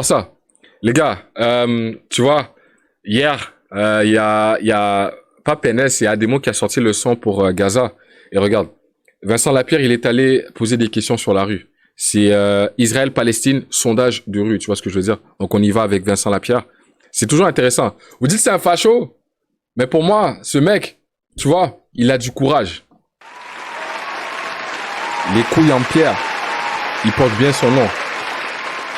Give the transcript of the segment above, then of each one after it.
Ça, les gars, tu vois, hier, il y a pas PNS, il y a Ademo qui a sorti le son pour Gaza. Et regarde, Vincent Lapierre, il est allé poser des questions sur la rue. C'est Israël-Palestine, sondage de rue, tu vois ce que je veux dire? Donc on y va avec Vincent Lapierre. C'est toujours intéressant. Vous dites que c'est un facho, mais pour moi, ce mec, tu vois, il a du courage. Les couilles en pierre, il porte bien son nom.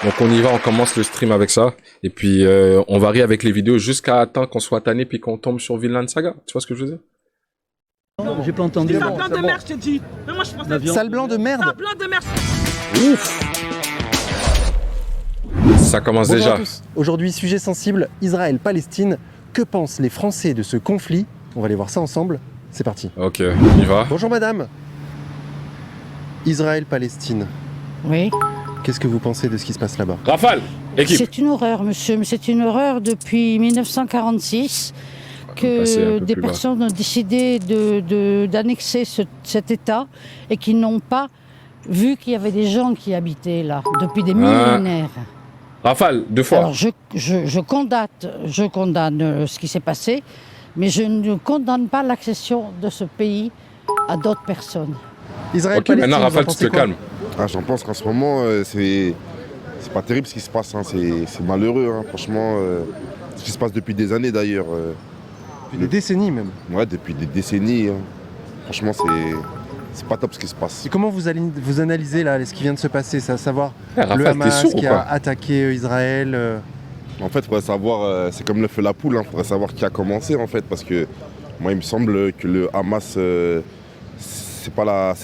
Donc on y va, on commence le stream avec ça. Et puis on varie avec les vidéos jusqu'à temps qu'on soit tanné puis qu'on tombe sur Vinland Saga. Tu vois ce que je veux dire? Non, j'ai pas entendu. Sale blanc de merde, je t'ai dit. Mais moi je pensais. Sale blanc de merde. Sale blanc de merde. Ouf. Ça commence Bonjour déjà. à tous. Aujourd'hui, sujet sensible, Israël-Palestine. Que pensent les Français de ce conflit? On va aller voir ça ensemble. C'est parti. Ok, on y va. Bonjour madame. Israël-Palestine. Oui. Qu'est-ce que vous pensez de ce qui se passe là-bas? Rafale, équipe. C'est une horreur, monsieur. Mais c'est une horreur depuis 1946 passer un que peu des plus bas. personnes ont décidé d'annexer cet État et qui n'ont pas vu qu'il y avait des gens qui habitaient là depuis des millénaires. Rafale, deux fois. Alors je condamne ce qui s'est passé, mais je ne condamne pas l'accession de ce pays à d'autres personnes. Ok, Israël-Palestine, maintenant vous en Rafale, tu pensez te quoi? calmes. Ah, j'en pense qu'en ce moment, c'est pas terrible ce qui se passe. Hein. C'est malheureux, hein. Franchement. Ce qui se passe depuis des années d'ailleurs. Depuis des décennies même. Ouais, depuis des décennies. Hein. Franchement, c'est pas top ce qui se passe. Et comment vous analysez là ce qui vient de se passer, c'est à savoir Eh, Rafale, le t'es Hamas sourd ou qui quoi? a attaqué Israël En fait, il faudrait savoir, c'est comme le feu la poule, il faudrait savoir qui a commencé en fait. Parce que moi, il me semble que le Hamas, c'est pas la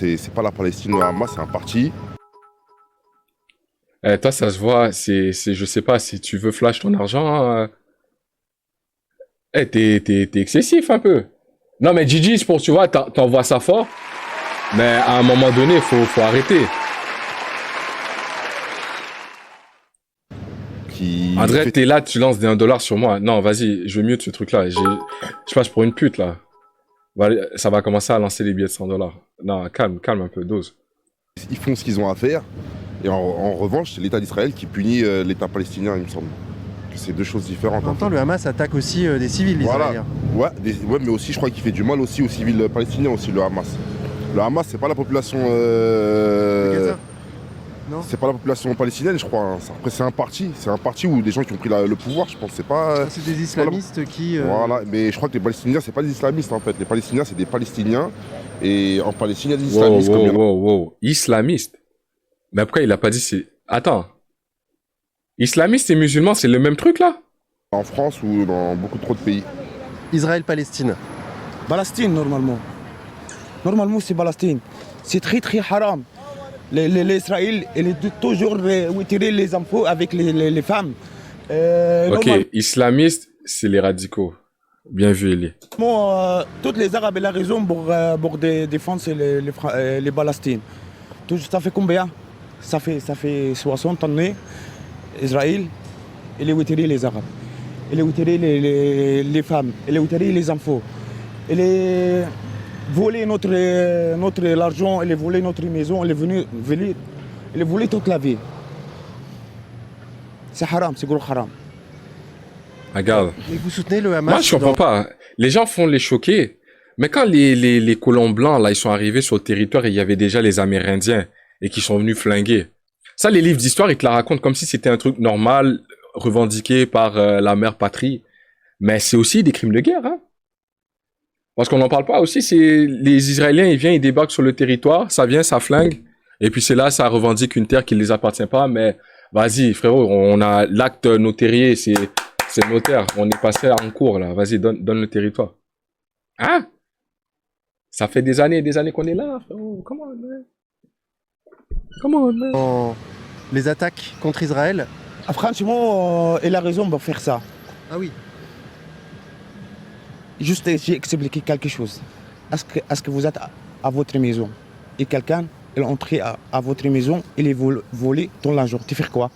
Palestine, le Hamas, c'est un parti. Eh, toi, ça se voit, je sais pas, si tu veux flash ton argent, eh, t'es excessif un peu. Non, mais Gigi, c'est pour, tu vois, t'envoies ça fort, mais à un moment donné, faut arrêter. André, t'es là, tu lances des 1 dollar sur moi. Non, vas-y, je veux mieux de ce truc-là. Je passe pour une pute, là. Ça va commencer à lancer les billets de 100 dollars. Non, calme un peu, dose. Ils font ce qu'ils ont à faire. Et en revanche, c'est l'État d'Israël qui punit l'État palestinien, il me semble. C'est deux choses différentes. En même temps, le Hamas attaque aussi des civils israéliens. Ouais, mais aussi, je crois qu'il fait du mal aussi aux civils palestiniens, aussi, le Hamas. Le Hamas, c'est pas la population... De Gaza? Non. C'est pas la population palestinienne, je crois. Hein. Après, c'est un parti où des gens qui ont pris le pouvoir, je pense. C'est pas... C'est des islamistes qui... Voilà, mais je crois que les Palestiniens, c'est pas des islamistes, en fait. Les Palestiniens, c'est des Palestiniens. Et en Palestine, il y a des islamistes. Wow. Islamiste. Mais après, il a pas dit c'est... Attends. Islamiste et musulman, c'est le même truc, là? En France ou dans beaucoup trop de pays. Israël-Palestine. Palestine, normalement. Normalement, c'est Palestine. C'est très, très haram. L'Israël, il est toujours retirer les infos avec les femmes. Ok, islamiste, c'est les radicaux. Bien vu, Eli. Toutes les Arabes ont la raison pour défendre les Palestiniens. Ça fait combien? Ça fait 60 années. Israël, il est retiré les Arabes. Il est retiré les femmes. Il est retiré les infos. Il est volé notre l'argent, il est volé notre maison, il est volé toute la vie. C'est haram, c'est gros haram. Regarde. Et vous soutenez le Hamas? Moi, je comprends pas. Les gens font les choquer. Mais quand les colons blancs, là, ils sont arrivés sur le territoire et il y avait déjà les Amérindiens et qui sont venus flinguer. Ça, les livres d'histoire, ils te la racontent comme si c'était un truc normal, revendiqué par la mère patrie. Mais c'est aussi des crimes de guerre, hein. Parce qu'on n'en parle pas aussi, c'est les Israéliens, ils viennent, ils débarquent sur le territoire, ça vient, ça flingue, et puis c'est là, ça revendique une terre qui ne les appartient pas, mais vas-y, frérot, on a l'acte notarié, c'est notaire, on est passé en cours, là, vas-y, donne le territoire. Hein? Ça fait des années qu'on est là, frérot, comment Les attaques contre Israël? Franchement, il a raison pour faire ça. Ah oui. Juste, j'ai expliqué quelque chose. Est-ce que vous êtes à votre maison et quelqu'un est entré à votre maison, il est volé ton l'argent, tu fais quoi?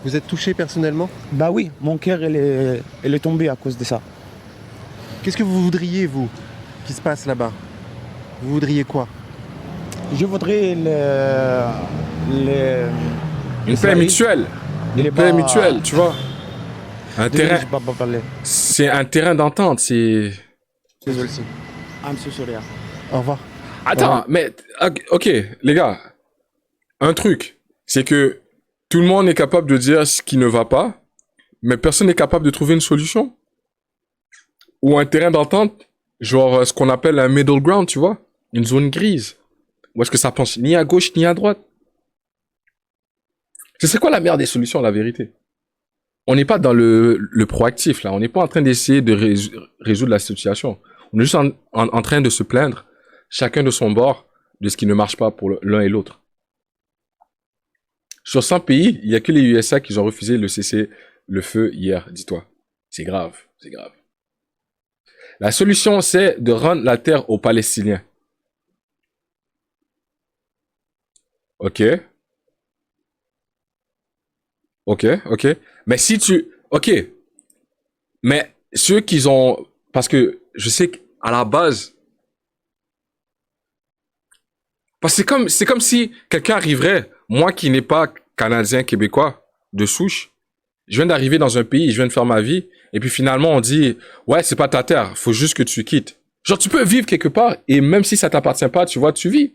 Vous êtes touché personnellement? Bah oui, mon cœur il est tombé à cause de ça. Qu'est-ce que vous voudriez, vous, qui se passe là-bas? Vous voudriez quoi? Je voudrais Une paix mutuelle. Il est Paix pas... mutuelle, tu vois. Un Désolé, terrain, je peux pas parler. c'est un terrain d'entente, c'est... Désolé. I'm so sorry. Au revoir. Attends, mais... Ok, les gars. Un truc, c'est que tout le monde est capable de dire ce qui ne va pas, mais personne n'est capable de trouver une solution. Ou un terrain d'entente, genre ce qu'on appelle un middle ground, tu vois. Une zone grise. Où est-ce que ça penche ni à gauche ni à droite. C'est quoi la meilleure des solutions, la vérité? On n'est pas dans le proactif, là. On n'est pas en train d'essayer de résoudre la situation. On est juste en train de se plaindre, chacun de son bord, de ce qui ne marche pas pour l'un et l'autre. Sur 100 pays, il n'y a que les USA qui ont refusé le cessez-le-feu hier, dis-toi. C'est grave, c'est grave. La solution, c'est de rendre la terre aux Palestiniens. Ok. Ok, ok. Mais si tu... Ok. Mais ceux qui ont... Parce que je sais qu'à la base... Parce que c'est comme si quelqu'un arriverait, moi qui n'ai pas canadien, québécois, de souche, je viens d'arriver dans un pays, je viens de faire ma vie, et puis finalement on dit, ouais, c'est pas ta terre, faut juste que tu quittes. Genre, tu peux vivre quelque part, et même si ça t'appartient pas, tu vois, tu vis.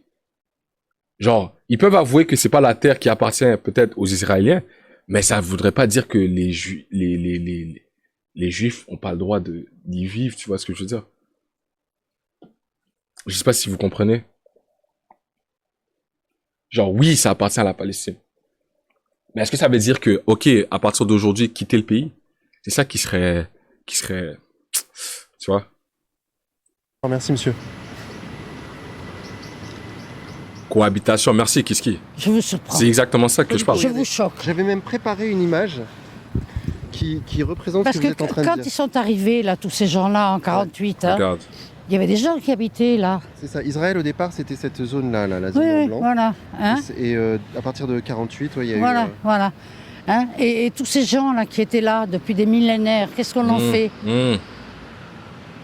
Genre, ils peuvent avouer que c'est pas la terre qui appartient peut-être aux Israéliens, mais ça voudrait pas dire que les Juifs ont pas le droit d'y vivre, tu vois ce que je veux dire? Je sais pas si vous comprenez. Genre, oui, ça appartient à la Palestine. Mais est-ce que ça veut dire que, ok, à partir d'aujourd'hui, quitter le pays? C'est ça qui serait, tu vois? Merci, monsieur. Cohabitation, merci, Kiski. Je vous surprends. C'est exactement ça que je parle. Je vous choque. J'avais même préparé une image qui représente Parce ce que que vous êtes en train de quand dire. ils sont arrivés, là, tous ces gens-là, en 48, hein, Regarde. il y avait des gens qui habitaient là. C'est ça. Israël, au départ, c'était cette zone-là, la zone Oui, en oui, blanc. voilà. Hein, Et à partir de 48, ouais, il y a voilà, eu... voilà. Hein, et tous ces gens-là qui étaient là depuis des millénaires, qu'est-ce qu'on en fait?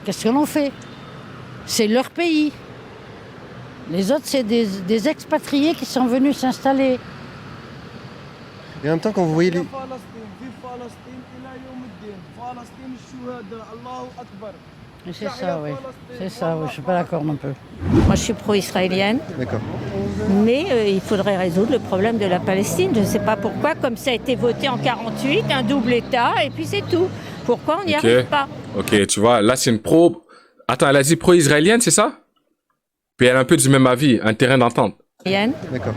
Qu'est-ce qu'on en fait? C'est leur pays. Les autres, c'est des expatriés qui sont venus s'installer. Et en même temps, quand vous voyez les... Et c'est ça, oui. C'est ça, oui. Je suis pas d'accord non plus. Moi, je suis pro-israélienne, D'accord. mais il faudrait résoudre le problème de la Palestine. Je ne sais pas pourquoi, comme ça a été voté en 48, un double État, et puis c'est tout. Pourquoi on n'y Ok. arrive pas? Ok, tu vois, là, c'est une pro... Attends, elle a dit pro-israélienne, c'est ça? Puis elle a un peu du même avis, un terrain d'entente. D'accord.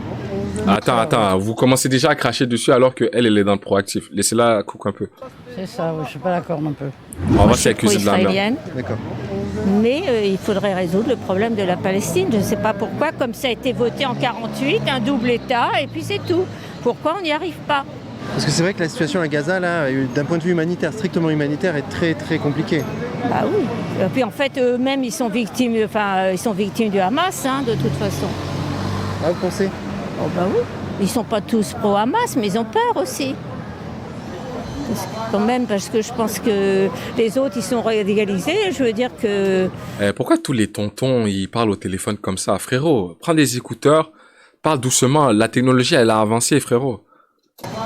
Attends, vous commencez déjà à cracher dessus alors qu'elle, elle est dans le proactif. Laissez-la couper un peu. C'est ça, oui. Je suis pas d'accord non plus. On Moi, va je suis s'accuser de la merde. pro-israélienne, D'accord. mais il faudrait résoudre le problème de la Palestine. Je ne sais pas pourquoi, comme ça a été voté en 48, un double État, et puis c'est tout. Pourquoi on n'y arrive pas? Parce que c'est vrai que la situation à Gaza, là, d'un point de vue humanitaire, strictement humanitaire, est très très compliquée. Bah oui. Et puis en fait, eux-mêmes, ils sont victimes du Hamas, hein, de toute façon. Ah, vous pensez? Oh bah oui. Ils sont pas tous pro-Hamas, mais ils ont peur aussi. Quand même, parce que je pense que les autres, ils sont radicalisés. Je veux dire que... Pourquoi tous les tontons, ils parlent au téléphone comme ça? Frérot, prends des écouteurs, parle doucement. La technologie, elle a avancé, frérot.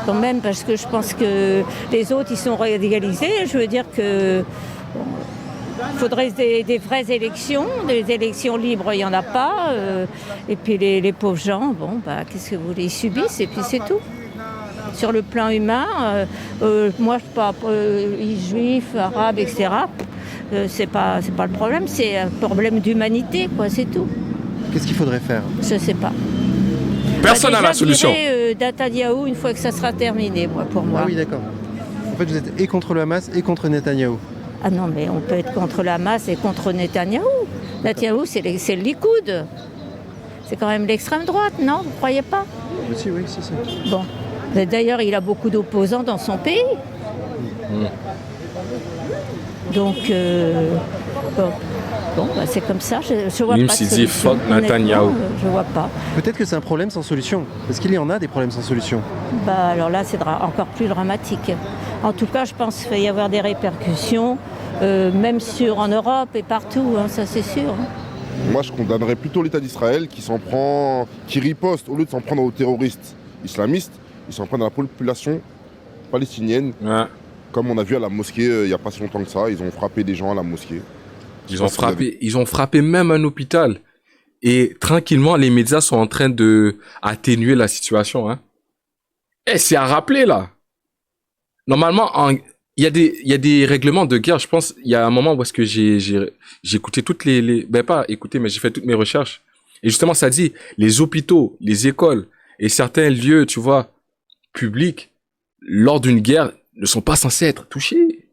Quand même, parce que je pense que les autres, ils sont radicalisés. Je veux dire que... Il faudrait des vraies élections. Des élections libres, il n'y en a pas. Et puis les pauvres gens, bon, bah, qu'est-ce que vous voulez? Ils subissent et puis c'est tout. Sur le plan humain, moi, je parle juifs, arabes, etc. C'est pas le problème, c'est un problème d'humanité, quoi, c'est tout. Qu'est-ce qu'il faudrait faire? Je sais pas. Personne n'a la solution. Netanyahou une fois que ça sera terminé, moi, pour moi. Ah oui, d'accord. En fait, vous êtes et contre le Hamas et contre Netanyahou. Ah non, mais on peut être contre le Hamas et contre Netanyahou. Netanyahou, c'est le Likoud. C'est quand même l'extrême droite, non? Vous ne croyez pas? Si, oui, si. Bon. D'ailleurs, il a beaucoup d'opposants dans son pays. Donc, bon, bah, c'est comme ça. Je vois Lim pas de s'il dit solution. fuck Netanyahou. Honnêtement, je vois pas. Peut-être que c'est un problème sans solution. Parce qu'il y en a des problèmes sans solution. Bah, alors là, c'est encore plus dramatique. En tout cas, je pense qu'il va y avoir des répercussions, même en Europe et partout, hein, ça c'est sûr. Moi, je condamnerais plutôt l'État d'Israël qui riposte au lieu de s'en prendre aux terroristes islamistes. Ils s'en prennent à la population palestinienne. Ouais. Comme on a vu à la mosquée il n'y a pas si longtemps que ça, ils ont frappé des gens à la mosquée. Ils ont frappé même un hôpital. Et tranquillement, les médias sont en train de atténuer la situation. Hein. Eh, c'est à rappeler, là. Normalement, il y a des règlements de guerre. Je pense, il y a un moment où est-ce que j'ai écouté toutes ben pas écouté, mais j'ai fait toutes mes recherches. Et justement, ça dit, les hôpitaux, les écoles et certains lieux, tu vois, publics, lors d'une guerre, ne sont pas censés être touchés.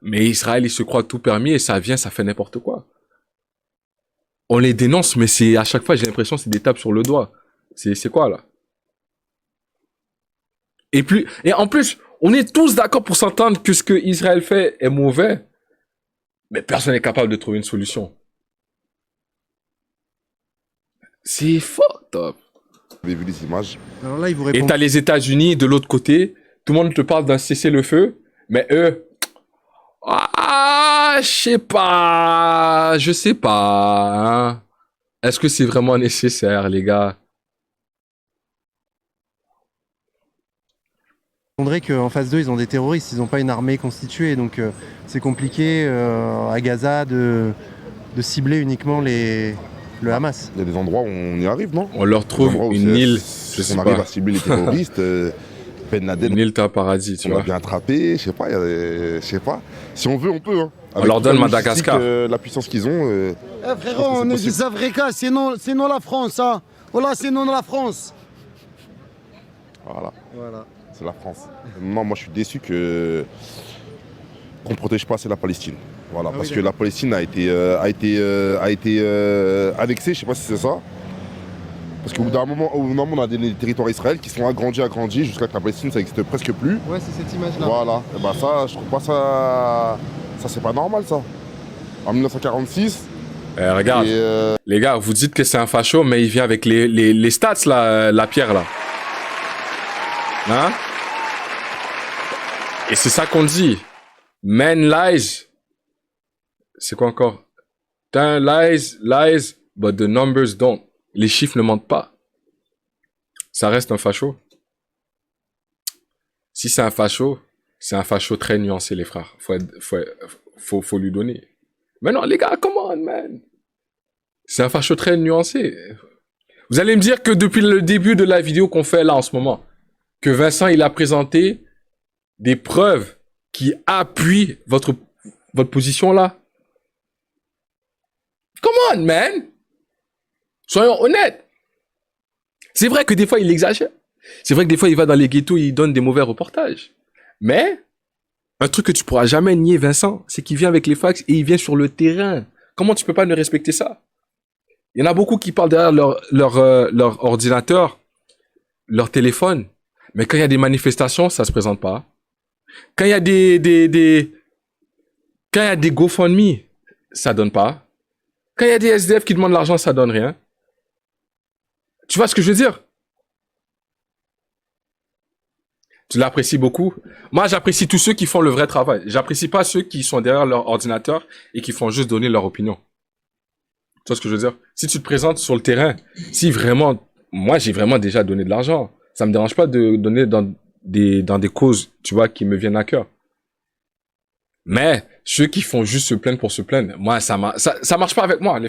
Mais Israël, il se croit tout permis et ça vient, ça fait n'importe quoi. On les dénonce, mais c'est à chaque fois, j'ai l'impression, c'est des tapes sur le doigt. C'est quoi, là? Et en plus, on est tous d'accord pour s'entendre que ce que Israël fait est mauvais, mais personne n'est capable de trouver une solution. C'est fort, top. Vous avez vu les images. Alors là, ils vous Et répondent. t'as les États-Unis de l'autre côté, tout le monde te parle d'un cessez-le-feu, mais eux, je sais pas. Hein. Est-ce que c'est vraiment nécessaire, les gars? Répondrait qu'en phase 2, ils ont des terroristes, ils n'ont pas une armée constituée, donc c'est compliqué à Gaza de cibler uniquement le Hamas. Il y a des endroits où on y arrive, non? On leur trouve une île, je sais On arrive pas, à cibler les terroristes. Ben Laden, une île t'as paradis, tu on vois. l'a bien attrapé, je sais pas, je sais pas. Si on veut, on peut. Hein. On leur donne la Madagascar. logistique, la puissance qu'ils ont. Frérot, on est des Africains, c'est non la France. Hein. Voilà, c'est non la France. Voilà, Voilà. c'est la France. Non, moi je suis déçu qu'on ne protège pas assez la Palestine. Voilà, Ah oui, parce que d'accord. la Palestine a été annexée, je sais pas si c'est ça. Parce qu'au bout d'un moment, on a des territoires Israël qui sont agrandis, jusqu'à que la Palestine, ça n'existe presque plus. Ouais, c'est cette image-là. Voilà, et bah ça, je trouve pas ça. Ça, c'est pas normal, ça. En 1946. Regarde, Et les gars, vous dites que c'est un facho, mais il vient avec les stats, là, la pierre, là. Hein? Et c'est ça qu'on dit. Man lies. C'est quoi encore? Time lies, but the numbers don't. Les chiffres ne mentent pas. Ça reste un facho. Si c'est un facho très nuancé, les frères. Faut lui donner. Mais non, les gars, come on, man. C'est un facho très nuancé. Vous allez me dire que depuis le début de la vidéo qu'on fait là en ce moment, que Vincent, il a présenté des preuves qui appuient votre position là. Come on, man. Soyons honnêtes. C'est vrai que des fois, il exagère. C'est vrai que des fois, il va dans les ghettos et il donne des mauvais reportages. Mais, un truc que tu pourras jamais nier, Vincent, c'est qu'il vient avec les fax et il vient sur le terrain. Comment tu peux pas ne respecter ça? Il y en a beaucoup qui parlent derrière leur ordinateur, leur téléphone. Mais quand il y a des manifestations, ça se présente pas. Quand il y a quand il y a des GoFundMe, ça donne pas. Quand il y a des SDF qui demandent l'argent, ça donne rien. Tu vois ce que je veux dire? Tu l'apprécies beaucoup? Moi, j'apprécie tous ceux qui font le vrai travail. J'apprécie pas ceux qui sont derrière leur ordinateur et qui font juste donner leur opinion. Tu vois ce que je veux dire? Si tu te présentes sur le terrain, si vraiment, moi, j'ai vraiment déjà donné de l'argent. Ça me dérange pas de donner dans des causes, tu vois, qui me viennent à cœur. Mais ceux qui font juste se plaindre pour se plaindre, moi, ça marche pas avec moi.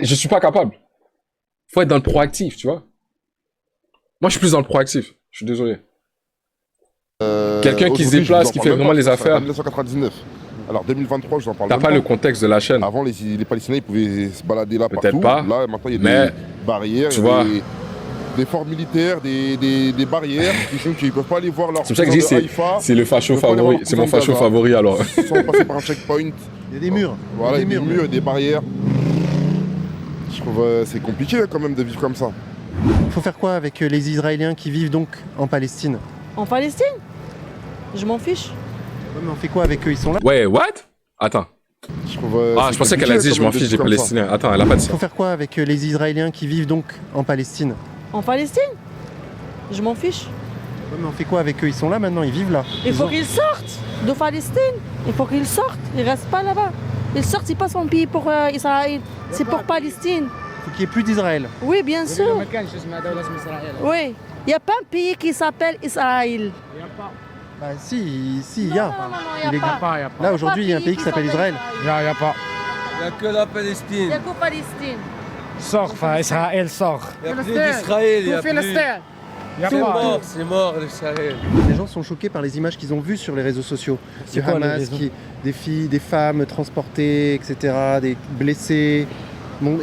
Je suis pas capable. Faut être dans le proactif, tu vois. Moi, je suis plus dans le proactif. Je suis désolé. Quelqu'un qui se aujourd'hui, déplace, je qui vous en fait parle vraiment même les pas, affaires. En 1999. Alors 2023, je vous en parle T'as même pas le contexte de la chaîne. Avant, les Palestiniens, ils pouvaient se balader là Peut-être partout. pas, Là, maintenant, il y a mais, des barrières, tu vois, des forts militaires, des barrières qui font qu'ils ne peuvent pas aller voir leur c'est pour ça que je dis cousin de Haïfa. c'est le facho Ils peuvent pas aller voir favori. leur C'est mon cousin de facho Gaza. favori alors. Sans passer par un checkpoint. Il y a des murs. Voilà, Il y a des murs et des barrières. Je trouve c'est compliqué quand même de vivre comme ça. Il faut faire quoi avec les Israéliens qui vivent donc en Palestine? En Palestine? Je m'en fiche. Ouais, mais on fait quoi avec eux? Ils sont là? Ouais, what? Attends. Je trouve, Je pensais qu'elle a dit je m'en fiche des Palestiniens. Attends, elle a pas dit Il ça. faut faire quoi avec les Israéliens qui vivent donc en Palestine? En Palestine? Je m'en fiche. Ouais, mais on fait quoi avec eux? Ils sont là maintenant, ils vivent là. Il faut qu'ils sortent de Palestine. Il faut qu'ils sortent. Ils restent pas là-bas. Ils sortent, ils passent mon pays pour Israël. C'est pour Palestine. faut qu'il n'y ait plus d'Israël. Oui, bien sûr. Oui. Il n'y a pas un pays qui s'appelle Israël. Bah si, il y a. Non, Il il est- n'y a pas. Là, aujourd'hui, il y a un pays qui s'appelle Israël. Il n'y a pas. Il n'y a que la Il Palestine. n'y a que Palestine. Sort, enfin, Israël sort. Il n'y a plus d'Israël. Il n'y a plus. Il n'y a pas. C'est mort l'Israël. Les gens sont choqués par les images qu'ils ont vues sur les réseaux sociaux. C'est Du quoi, les Hamas, raisons des filles, des femmes transportées, etc., des blessés,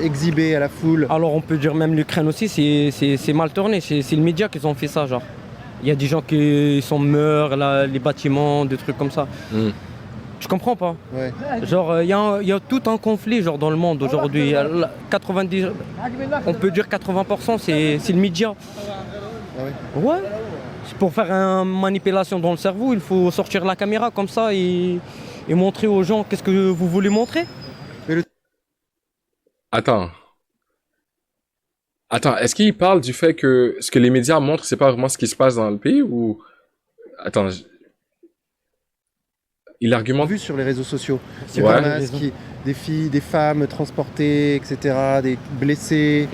exhibés à la foule. Alors on peut dire même l'Ukraine aussi, c'est mal tourné, c'est le média qui ont fait ça, genre. Il y a des gens qui sont meurent, là, les bâtiments, des trucs comme ça. Je comprends pas. Ouais. Genre, il y a tout un conflit genre, dans le monde aujourd'hui. 90, on peut dire 80%, c'est le média. Ah ouais. Ouais. C'est pour faire une manipulation dans le cerveau, il faut sortir la caméra comme ça et montrer aux gens qu'est-ce que vous voulez montrer. Attends. Attends, est-ce qu'il parle du fait que ce que les médias montrent, c'est pas vraiment ce qui se passe dans le pays ou... Attends, il argumente... Vu sur les réseaux sociaux. Du Ouais. Hamas, des filles, des femmes transportées, etc., des blessés.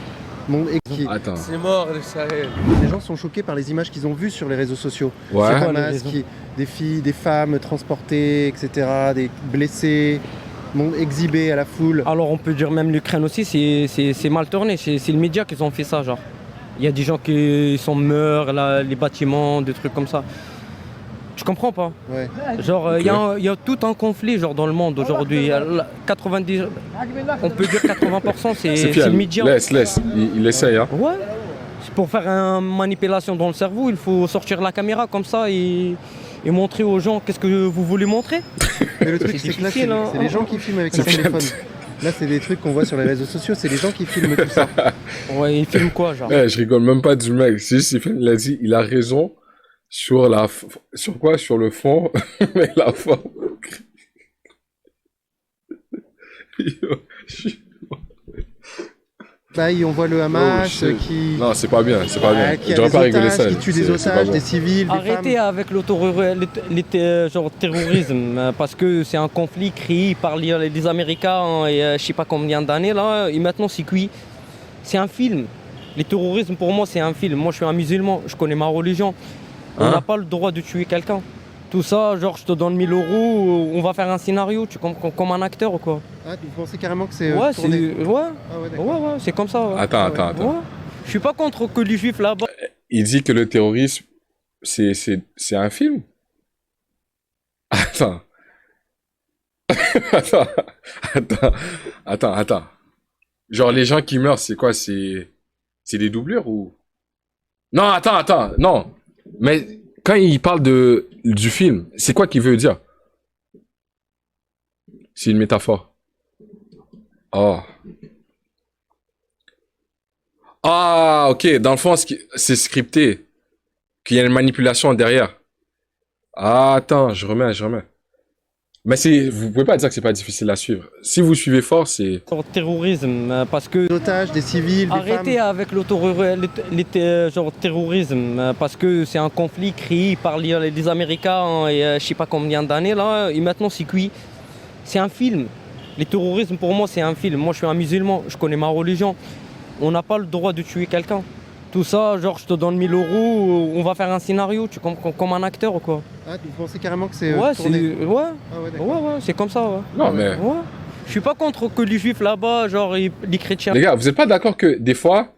Attends. C'est mort l'Israël. Les gens sont choqués par les images qu'ils ont vues sur les réseaux sociaux. Ouais. Du quoi, les Hamas, raisons des filles, des femmes transportées, etc., des blessés, exhibés à la foule. Alors on peut dire même l'Ukraine aussi, c'est mal tourné, c'est le média qui ont fait ça, genre. Il y a des gens qui sont meurent, là, les bâtiments, des trucs comme ça. Je comprends pas. Ouais. Genre, il y a tout un conflit genre, dans le monde aujourd'hui. 90, on peut dire 80%, c'est Pierre, le média. laisse. Il essaye, hein. Ouais. C'est pour faire une manipulation dans le cerveau, il faut sortir la caméra comme ça et montrer aux gens qu'est-ce que vous voulez montrer. Mais le truc, C'est c'est que là, difficile, hein. c'est les gens qui filment avec leur téléphone. Là, c'est des trucs qu'on voit sur les réseaux sociaux, c'est les gens qui filment tout ça. Ouais, ils filment quoi, genre? Ouais, je rigole même pas du mec. C'est juste, il a dit, il a raison sur sur quoi? Sur le fond, mais la forme. Bah, on voit le Hamas shit. qui... Non, c'est pas bien, c'est pas bien. qui a J'aurais des pas rigolé otages, ça. qui tue des c'est pas otages, bon. des civils, des Arrêtez femmes. avec genre terrorisme parce que c'est un conflit créé par les Américains et je sais pas combien d'années là et maintenant c'est cuit. C'est un film. Les terrorismes pour moi c'est un film. Moi je suis un musulman, je connais ma religion. On Hein? n'a pas le droit de tuer quelqu'un. Tout ça, genre je te donne 1000 euros, on va faire un scénario, tu comprends comme un acteur ou quoi? Ah, vous pensez carrément que c'est Ouais, tourné. c'est ouais, Ah ouais, d'accord. ouais, c'est comme ça. Ouais. Attends. Ouais. Je suis pas contre que les juifs là-bas. Il dit que le terrorisme, c'est un film? Attends. Attends. Genre, les gens qui meurent, c'est quoi? C'est des doublures ou... Non, attends. Non. Mais quand il parle du film, c'est quoi qu'il veut dire? C'est une métaphore. Oh. Ah, ok. Dans le fond, c'est scripté. Qu'il y a une manipulation derrière. Ah, attends, je remets. Mais vous pouvez pas dire que c'est pas difficile à suivre. Si vous suivez fort, c'est... Sur le terrorisme parce que Des otages, des civils, des arrêtez femmes. avec genre terrorisme parce que c'est un conflit créé par les Américains et je sais pas combien d'années là et maintenant c'est cuit. C'est un film. Les terrorismes pour moi c'est un film. Moi je suis un musulman, je connais ma religion. On n'a pas le droit de tuer quelqu'un. Tout ça, genre je te donne 1000 euros, on va faire un scénario, tu comprends comme un acteur ou quoi? Ah, vous pensez carrément que c'est Ouais, tourné. ouais, Ah ouais, d'accord. ouais, c'est comme ça. Ouais. Non, mais... Ouais. Je suis pas contre que les juifs là-bas, genre les chrétiens. Les gars, vous êtes pas d'accord que des fois,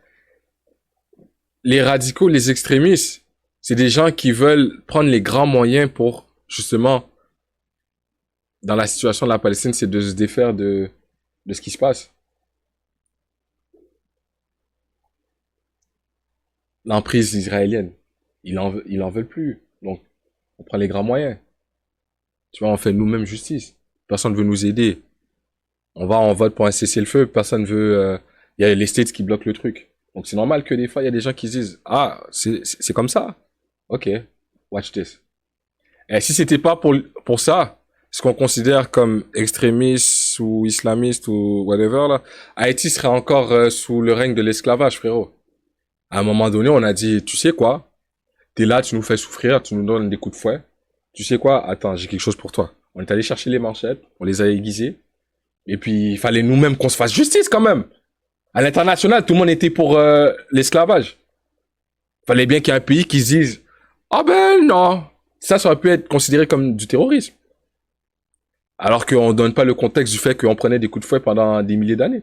les radicaux, les extrémistes, c'est des gens qui veulent prendre les grands moyens pour, justement, dans la situation de la Palestine, c'est de se défaire de ce qui se passe. L'emprise israélienne, ils en veulent plus. Donc, on prend les grands moyens. Tu vois, on fait nous-mêmes justice. Personne ne veut nous aider. On vote pour un cessez-le-feu, personne veut... Il y a les States qui bloquent le truc. Donc c'est normal que des fois, il y a des gens qui se disent « Ah, c'est comme ça. Ok, watch this. » Et si c'était pas pour ça, ce qu'on considère comme extrémiste ou islamiste ou whatever, là, Haïti serait encore sous le règne de l'esclavage, frérot. À un moment donné, on a dit « Tu sais quoi? T'es là, tu nous fais souffrir, tu nous donnes des coups de fouet. Tu sais quoi? Attends, j'ai quelque chose pour toi. » On est allé chercher les manchettes, on les a aiguisées. Et puis, il fallait nous-mêmes qu'on se fasse justice quand même. À l'international, tout le monde était pour l'esclavage. Fallait bien qu'il y ait un pays qui se dise « Ah ben non !» Ça aurait pu être considéré comme du terrorisme. Alors qu'on ne donne pas le contexte du fait qu'on prenait des coups de fouet pendant des milliers d'années.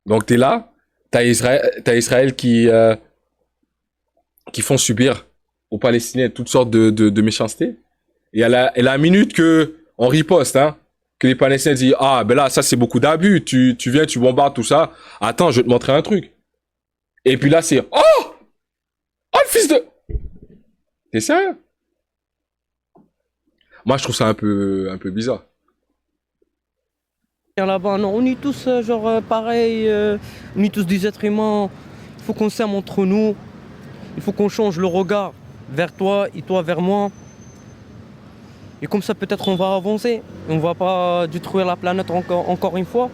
Donc t'es là, t'as Israël qui font subir aux Palestiniens toutes sortes de méchancetés. Et à la minute que on riposte, hein, que les Palestiniens disent ah ben là ça c'est beaucoup d'abus, tu viens, tu bombardes tout ça. Attends, je vais te montrer un truc. Et puis là c'est oh le fils de. T'es sérieux? Moi je trouve ça un peu bizarre. Là-bas, non, on est tous pareil, on est tous des êtres humains. Il faut qu'on s'aime entre nous. Il faut qu'on change le regard vers toi et toi vers moi. Et comme ça, peut-être on va avancer. On va pas détruire la planète encore une fois.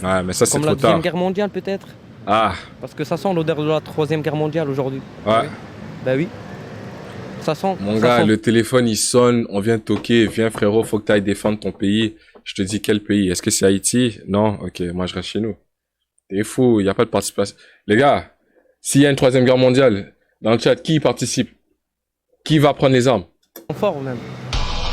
Ouais, mais ça c'est trop tard. Comme la Deuxième Guerre mondiale peut-être. Ah. Parce que ça sent l'odeur de la Troisième Guerre mondiale aujourd'hui. Ouais. Bah oui. Ça sent. Mon gars, le téléphone il sonne, on vient de toquer, viens frérot, faut que tu ailles défendre ton pays. Je te dis quel pays? Est-ce que c'est Haïti? Non? Ok, moi je reste chez nous. T'es fou, il n'y a pas de participation. Les gars, s'il y a une troisième guerre mondiale, dans le chat, qui y participe? Qui va prendre les armes? Fort même.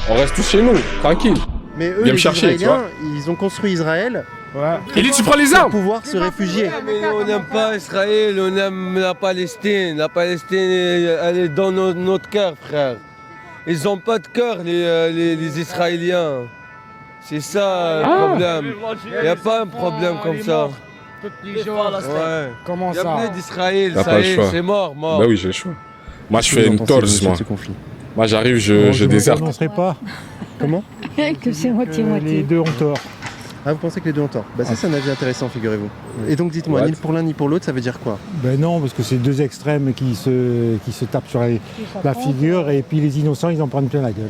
On reste tous chez nous, tranquille. Mais eux, Viens me les chercher, Israéliens, ils ont construit Israël. Ouais. Il dit tu prends les armes pour pouvoir se réfugier. Mais on n'aime pas Israël, on aime la Palestine. La Palestine, elle est dans notre cœur, frère. Ils n'ont pas de cœur, les Israéliens. C'est ça le problème. Il n'y a pas un problème comme ça. Ouais. Comment Il y a ça? plein d'Israël, T'as ça pas y le est, choix. c'est mort. Bah oui, j'ai le choix. Moi je fais une torse, moi. Moi j'arrive, je déserte. Je ne serai pas. Comment? Que c'est moitié-moitié. Les deux ont tort. Ah, vous pensez que les deux ont tort? Bah ça, c'est un avis intéressant, figurez-vous. Et donc dites-moi, What? ni pour l'un ni pour l'autre, ça veut dire quoi? Ben non, parce que c'est deux extrêmes qui se tapent sur la figure et puis les innocents, ils en prennent plein la gueule.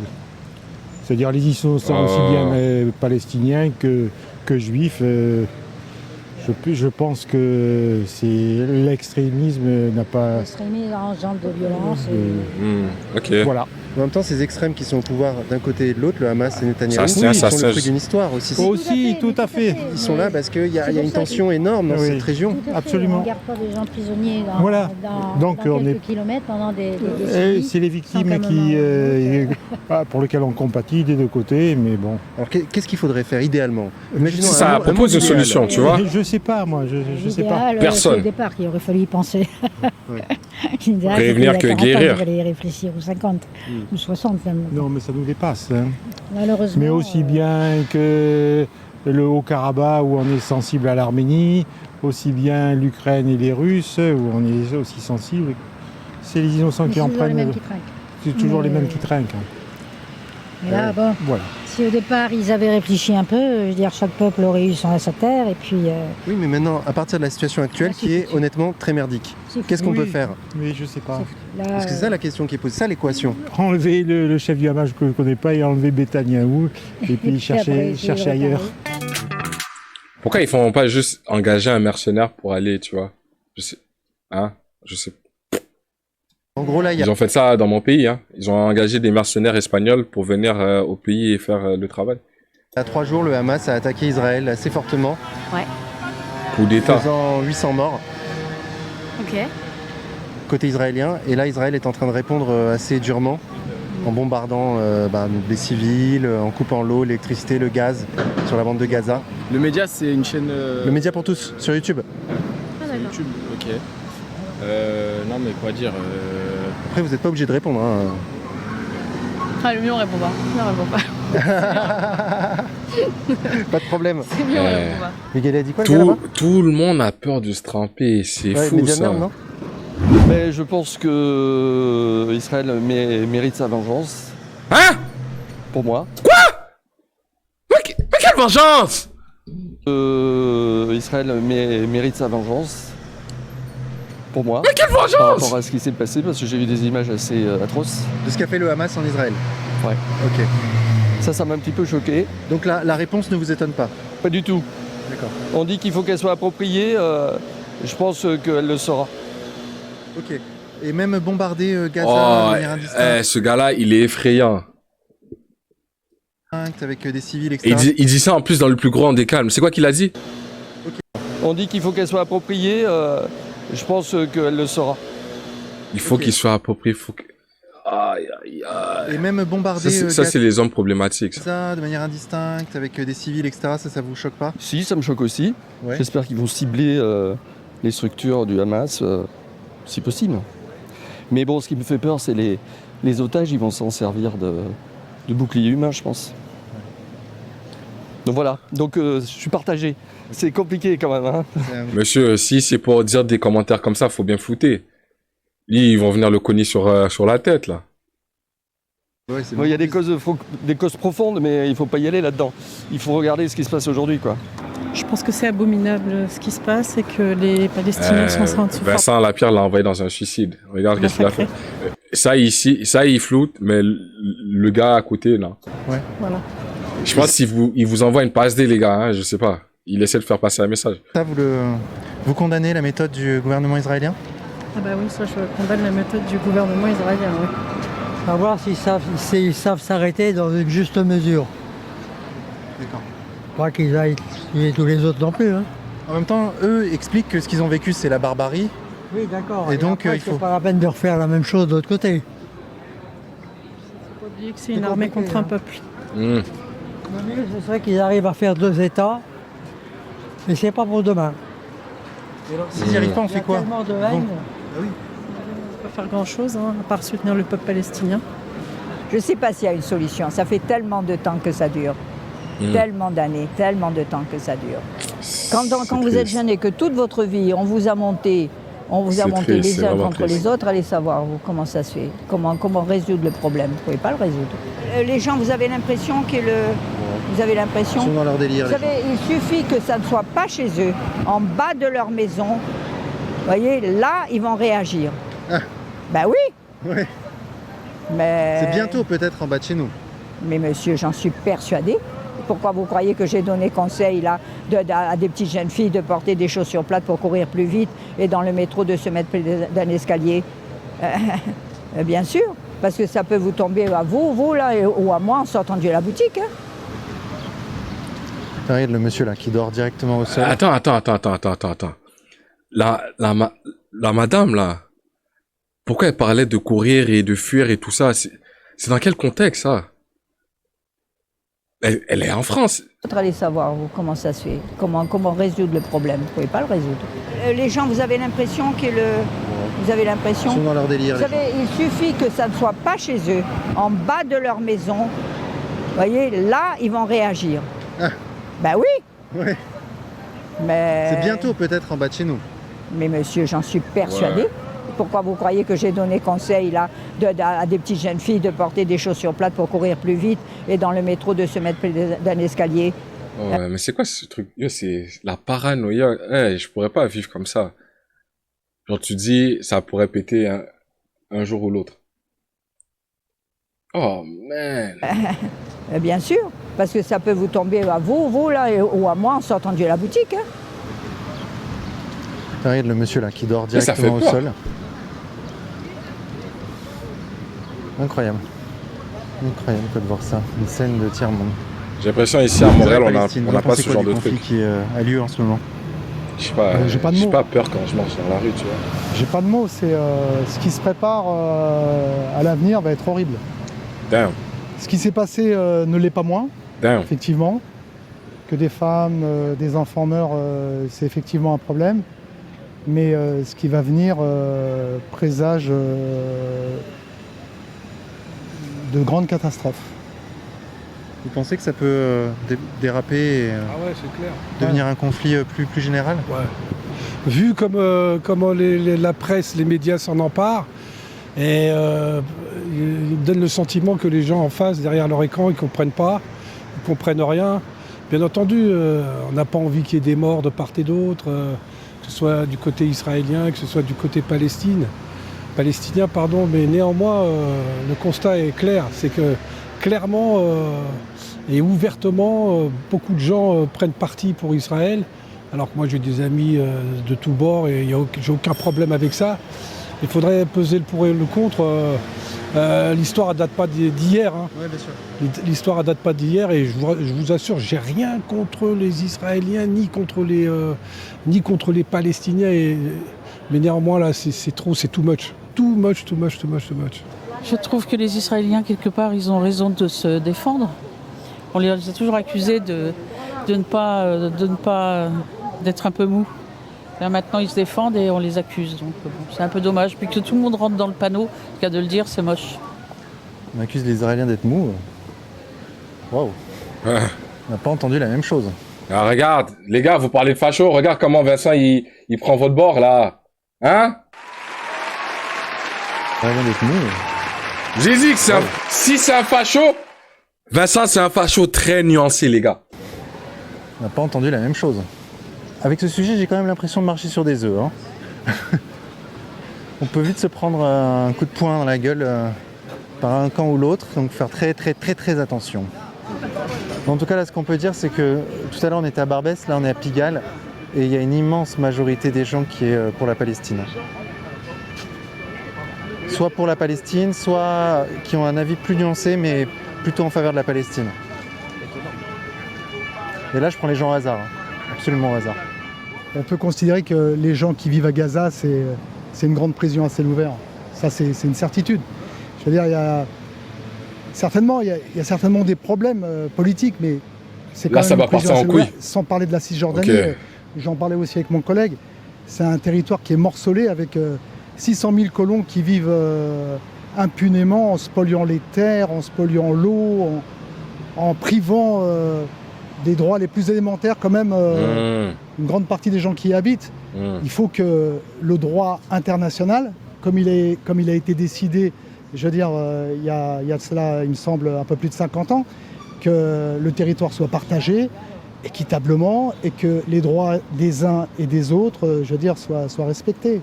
C'est-à-dire les innocents aussi bien palestiniens que juifs. Je pense que c'est l'extrémisme n'a pas... L'extrémisme engendre de violence. Ok. Voilà. En même temps, ces extrêmes qui sont au pouvoir d'un côté et de l'autre, le Hamas et Netanyahou, Ça ils se tient, sont le fruit d'une histoire aussi. Aussi, tout à fait. Ils sont là parce qu'il y a une tension énorme dans Oui. cette région. Absolument. On ne garde pas des gens prisonniers dans, Voilà. Donc, dans on quelques est- kilomètres pendant des Et décennies. c'est les victimes pour lesquelles on compatit des deux côtés, mais bon. Alors qu'est-ce qu'il faudrait faire idéalement? Imaginons Ça un propose monde une idéal. solution, tu vois. Je sais pas, moi, je sais pas. L'idéal, Personne. c'est au départ qu'il aurait fallu y penser. Ouais. L'idéal, Prévenir c'est qu'il y a que 40 ans, guérir. Il fallait y réfléchir, ou 50, ou 60 même. Non, mais ça nous dépasse. Hein. Malheureusement. Mais aussi bien que le Haut-Karabakh où on est sensible à l'Arménie, aussi bien l'Ukraine et les Russes où on est aussi sensible. C'est les innocents Mais qui c'est en toujours les prennent. mêmes qui trinquent. C'est toujours Mais- les mêmes qui trinquent. Mais là, bon, Voilà. si au départ ils avaient réfléchi un peu, je veux dire, chaque peuple aurait eu sa terre, et puis. Oui, mais maintenant, à partir de la situation actuelle, qui est honnêtement très merdique, qu'est-ce qu'on Oui, peut faire? Mais je sais pas. Parce que c'est ça la question qui est posée, c'est ça l'équation. Enlever le chef du Hamas que je ne connais pas et enlever Betanyahou et puis puis après, chercher essayer de ailleurs. Pourquoi ils font pas juste engager un mercenaire pour aller, tu vois? Je sais. Hein? Je sais. En gros, là, il y a Ils ont fait ça dans mon pays, hein. Ils ont engagé des mercenaires espagnols pour venir au pays et faire le travail. à 3 jours, le Hamas a attaqué Israël assez fortement, Coup d'État. faisant 800 morts Ok. côté israélien. Et là, Israël est en train de répondre assez durement en bombardant des civils, en coupant l'eau, l'électricité, le gaz sur la bande de Gaza. Le média, c'est une chaîne. Le média pour tous, sur YouTube. YouTube, ok. Non, mais quoi dire Après, vous n'êtes pas obligé de répondre. Hein. Ah, le mieux, on répond pas. Le mieux, on répond pas. Pas de problème. C'est mieux, on répond pas. Miguel a dit quoi, le gars, là-bas? Tout le monde a peur de se tremper, c'est Ouais, fou média ça. merde, non? Mais je pense que Israël mérite sa vengeance. Hein? Pour moi. Mais quelle vengeance? Israël mérite sa vengeance. Pour moi. Mais quelle vengeance? Par rapport à ce qui s'est passé, parce que j'ai vu des images assez atroces. De ce qu'a fait le Hamas en Israël. Ouais. Ok. Ça m'a un petit peu choqué. Donc la réponse ne vous étonne pas? Pas du tout. D'accord. On dit qu'il faut qu'elle soit appropriée. Je pense qu'elle le sera. Ok. Et même bombarder Gaza Oh, de manière indistincte ce gars-là, il est effrayant. avec des civils, Et etc. il dit ça en plus dans le plus grand des calmes. C'est quoi qu'il a dit? On dit qu'il faut qu'elle soit appropriée. Je pense qu'elle le sera. Il faut qu'il soit approprié. Aïe, aïe, aïe. Et même bombarder Ça, c'est les hommes problématiques. Ça. Gaza de manière indistincte, avec des civils, etc., ça vous choque pas? Si, ça me choque aussi. Ouais. J'espère qu'ils vont cibler les structures du Hamas, si possible. Mais bon, ce qui me fait peur, c'est les otages, ils vont s'en servir de bouclier humain, je pense. Donc voilà, je suis partagé. C'est compliqué quand même. Hein. Monsieur, si c'est pour dire des commentaires comme ça, faut bien flouter. Ils vont venir le cogner sur la tête, là. Ouais, il y a des causes profondes, mais il ne faut pas y aller là-dedans. Il faut regarder ce qui se passe aujourd'hui, quoi. Je pense que c'est abominable ce qui se passe et que les Palestiniens sont en train de souffrir. Vincent Lapierre l'a envoyé dans un suicide. Regarde qu'est-ce qu'il a fait. Ça, il floute, mais le gars à côté, non. Ouais. Voilà. Je pense qu'il vous envoie une passe D, les gars, hein, je sais pas. Il essaie de faire passer un message. Ça, vous condamnez la méthode du gouvernement israélien? Ah bah oui, ça je condamne la méthode du gouvernement israélien, oui. À voir s'ils savent s'arrêter dans une juste mesure. D'accord. Pas qu'ils aillent tuer tous les autres non plus. Hein. En même temps, eux expliquent que ce qu'ils ont vécu, c'est la barbarie. Oui, d'accord. Et donc, après, il faut... c'est pas la peine de refaire la même chose de l'autre côté. Faut pas oublier que c'est une armée contre un peuple. Le mieux, ce serait qu'ils arrivent à faire 2 États, mais c'est pas pour demain. Et alors, s'ils n'y arrivent pas, on fait quoi? Tellement de haine. Ah oui. On peut pas faire grand-chose, hein, à part soutenir le peuple palestinien. Je ne sais pas s'il y a une solution. Ça fait tellement de temps que ça dure. Tellement d'années, tellement de temps que ça dure. Quand vous êtes jeune et que toute votre vie, on vous a monté les uns contre les autres, allez savoir vous, comment ça se fait, comment résoudre le problème. Vous ne pouvez pas le résoudre. Les gens, vous avez l'impression vous avez l'impression... Ils sont dans leur délire. Vous savez, il suffit que ça ne soit pas chez eux, en bas de leur maison. Vous voyez, là, ils vont réagir. Ah. Ben oui. Ouais. Mais... C'est bientôt peut-être en bas de chez nous. Mais monsieur, j'en suis persuadée. Pourquoi vous croyez que j'ai donné conseil là, à des petites jeunes filles de porter des chaussures plates pour courir plus vite et dans le métro de se mettre près d'un escalier? Bien sûr, parce que ça peut vous tomber à vous là, ou à moi en sortant de la boutique. Hein. Regarde le monsieur là qui dort directement au sol. Attends. La madame là, pourquoi elle parlait de courir et de fuir et tout ça? C'est dans quel contexte ça? Elle est en France. Allez savoir vous, comment ça se fait, comment résoudre le problème. Vous ne pouvez pas le résoudre. Les gens, vous avez l'impression vous avez l'impression... Ils sont dans leur délire. Vous savez, il suffit que ça ne soit pas chez eux, en bas de leur maison. Vous voyez, là, ils vont réagir. Ah. Ben oui. Ouais. Mais... C'est bientôt peut-être en bas de chez nous. Mais monsieur, j'en suis persuadée. Ouais. Pourquoi vous croyez que j'ai donné conseil là, à des petites jeunes filles de porter des chaussures plates pour courir plus vite et dans le métro de se mettre près d'un escalier? Ouais, mais c'est quoi ce truc? C'est la paranoïa. Hey, je pourrais pas vivre comme ça. Genre tu dis, ça pourrait péter un jour ou l'autre. Oh man. Bien sûr, parce que ça peut vous tomber à vous là, ou à moi en sortant de la boutique. Hein. Regarde le monsieur là qui dort directement au sol. Incroyable. Incroyable de voir ça. Une scène de tiers-monde. J'ai l'impression ici à Montréal, on n'a pas ce genre de truc. Qui a lieu en ce moment. Je sais pas, j'ai pas peur quand je marche dans la rue, tu vois. J'ai pas de mots, c'est ce qui se prépare à l'avenir va être horrible. Damn. Ce qui s'est passé ne l'est pas moins, Damn. effectivement. Que des femmes, des enfants meurent, c'est effectivement un problème. Mais ce qui va venir présage de grandes catastrophes. Vous pensez que ça peut déraper et c'est clair. devenir un conflit plus général? Ouais. Vu comment la presse, les médias s'en emparent, et ils donnent le sentiment que les gens en face, derrière leur écran, ils ne comprennent pas, ils ne comprennent rien. Bien entendu, on n'a pas envie qu'il y ait des morts de part et d'autre, que ce soit du côté israélien, que ce soit du côté palestinien, mais néanmoins, le constat est clair, c'est que clairement et ouvertement, beaucoup de gens prennent parti pour Israël, alors que moi j'ai des amis de tous bords et j'ai aucun problème avec ça. Il faudrait peser le pour et le contre L'histoire ne date pas d'hier. Hein. Ouais, bien sûr. L'histoire ne date pas d'hier et je vous assure, j'ai rien contre les Israéliens ni contre les Palestiniens. Mais néanmoins, là, c'est trop, c'est too much. Too much. Je trouve que les Israéliens, quelque part, ils ont raison de se défendre. On les a toujours accusés d'être un peu mous. Là, maintenant, ils se défendent et on les accuse. Donc, bon, c'est un peu dommage. Puis que tout le monde rentre dans le panneau, le cas de le dire, c'est moche. On accuse les Israéliens d'être mous. Waouh. On n'a pas entendu la même chose. Ah, regarde, les gars, vous parlez de facho. Regarde comment Vincent, il prend votre bord, là. Hein? Israéliens d'être mous. J'ai dit que si c'est un facho, Vincent, c'est un facho très nuancé, les gars. On n'a pas entendu la même chose. Avec ce sujet, j'ai quand même l'impression de marcher sur des œufs. Hein. On peut vite se prendre un coup de poing dans la gueule par un camp ou l'autre, donc faire très attention. En tout cas, là, ce qu'on peut dire, c'est que tout à l'heure, on était à Barbès, là, on est à Pigalle, et il y a une immense majorité des gens qui est pour la Palestine. Soit pour la Palestine, soit qui ont un avis plus nuancé, mais plutôt en faveur de la Palestine. Et là, je prends les gens au hasard, absolument au hasard. On peut considérer que les gens qui vivent à Gaza, c'est une grande prison à ciel ouvert. Ça, c'est une certitude. Je veux dire, il y a certainement des problèmes politiques, mais c'est quand là, même ça va une prison partir à en ciel couille. ouvert. Sans parler de la Cisjordanie, Ok. j'en parlais aussi avec mon collègue. C'est un territoire qui est morcelé avec 600 000 colons qui vivent impunément en spoliant les terres, en spoliant l'eau, en privant des droits les plus élémentaires quand même une grande partie des gens qui y habitent. Il faut que le droit international, comme il a été décidé, je veux dire, il y a de cela, il me semble, un peu plus de 50 ans, que le territoire soit partagé équitablement et que les droits des uns et des autres, je veux dire, soient respectés.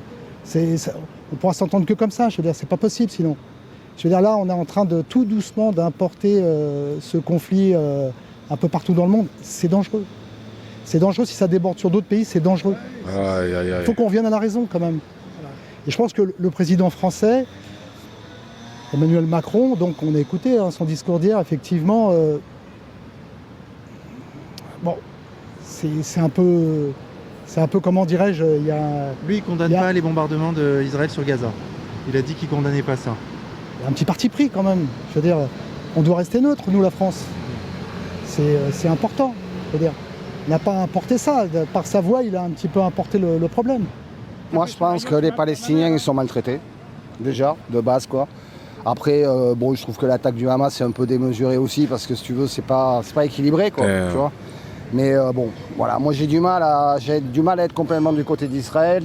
On pourra s'entendre que comme ça, je veux dire, c'est pas possible sinon. Je veux dire, là, on est en train de tout doucement d'importer ce conflit un peu partout dans le monde. C'est dangereux. C'est dangereux si ça déborde sur d'autres pays, c'est dangereux. Il faut qu'on revienne à la raison quand même. Et je pense que le président français, Emmanuel Macron, donc on a écouté son discours d'hier, effectivement, bon, c'est un peu, comment dirais-je, il y a... Lui, il condamne pas les bombardements d'Israël sur Gaza. Il a dit qu'il condamnait pas ça. Il y a un petit parti pris quand même. Je veux dire, on doit rester neutre, nous, la France. C'est important. Je veux dire, il n'a pas importé ça. Par sa voix, il a un petit peu importé le problème. Moi, je pense que les Palestiniens, ils sont maltraités. Déjà, de base, quoi. Après, bon, je trouve que l'attaque du Hamas, c'est un peu démesuré aussi, parce que si tu veux, c'est pas équilibré, quoi. Tu vois. Mais bon, voilà, moi j'ai du mal à être complètement du côté d'Israël.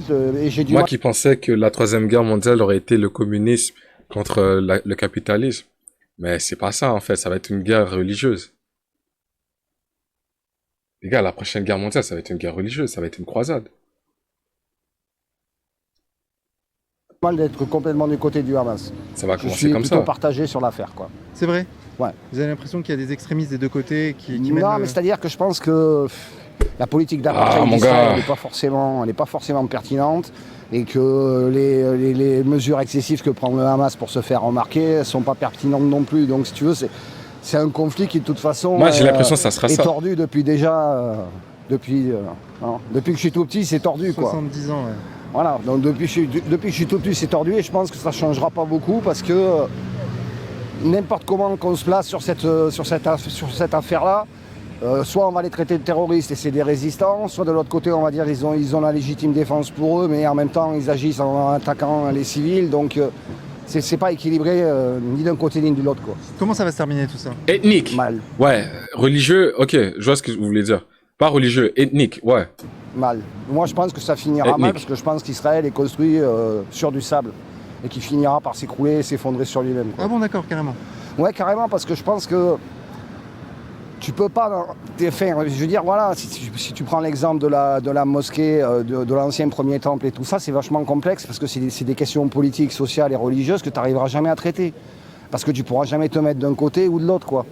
Moi qui pensais que la Troisième Guerre mondiale aurait été le communisme contre le capitalisme. Mais c'est pas ça, en fait. Ça va être une guerre religieuse. Les gars, la prochaine guerre mondiale, ça va être une guerre religieuse. Ça va être une croisade. Mal d'être complètement du côté du Hamas. Ça va commencer comme ça. Je suis plutôt partagé sur l'affaire, quoi. C'est vrai? Ouais. Vous avez l'impression qu'il y a des extrémistes des deux côtés qui Non, mais c'est-à-dire que je pense que la politique d'apartheid d'Israël n'est pas forcément pertinente et que les mesures excessives que prend le Hamas pour se faire remarquer ne sont pas pertinentes non plus. Donc, si tu veux, c'est un conflit qui, de toute façon, moi, j'ai l'impression que ça sera est tordu depuis déjà... depuis que je suis tout petit, c'est tordu, 70 ans, ouais. Voilà, donc depuis que je suis tout petit, c'est tordu et je pense que ça ne changera pas beaucoup parce que n'importe comment qu'on se place sur cette affaire-là, soit on va les traiter de terroristes et c'est des résistants, soit de l'autre côté on va dire ils ont la légitime défense pour eux, mais en même temps ils agissent en attaquant les civils, donc c'est pas équilibré ni d'un côté ni de l'autre, quoi. Comment ça va se terminer tout ça? Ethnique. Mal. Ouais, religieux, ok, je vois ce que vous voulez dire. Pas religieux, ethnique, ouais. Mal. Moi je pense que ça finira mal parce que je pense qu'Israël est construit sur du sable et qu'il finira par s'écrouler et s'effondrer sur lui-même, quoi. Ah bon, d'accord, carrément. Ouais, carrément, parce que je pense que tu peux pas... Enfin, je veux dire, voilà, si tu prends l'exemple de la mosquée, de l'ancien premier temple et tout ça, c'est vachement complexe parce que c'est des questions politiques, sociales et religieuses que tu n'arriveras jamais à traiter. Parce que tu pourras jamais te mettre d'un côté ou de l'autre, quoi.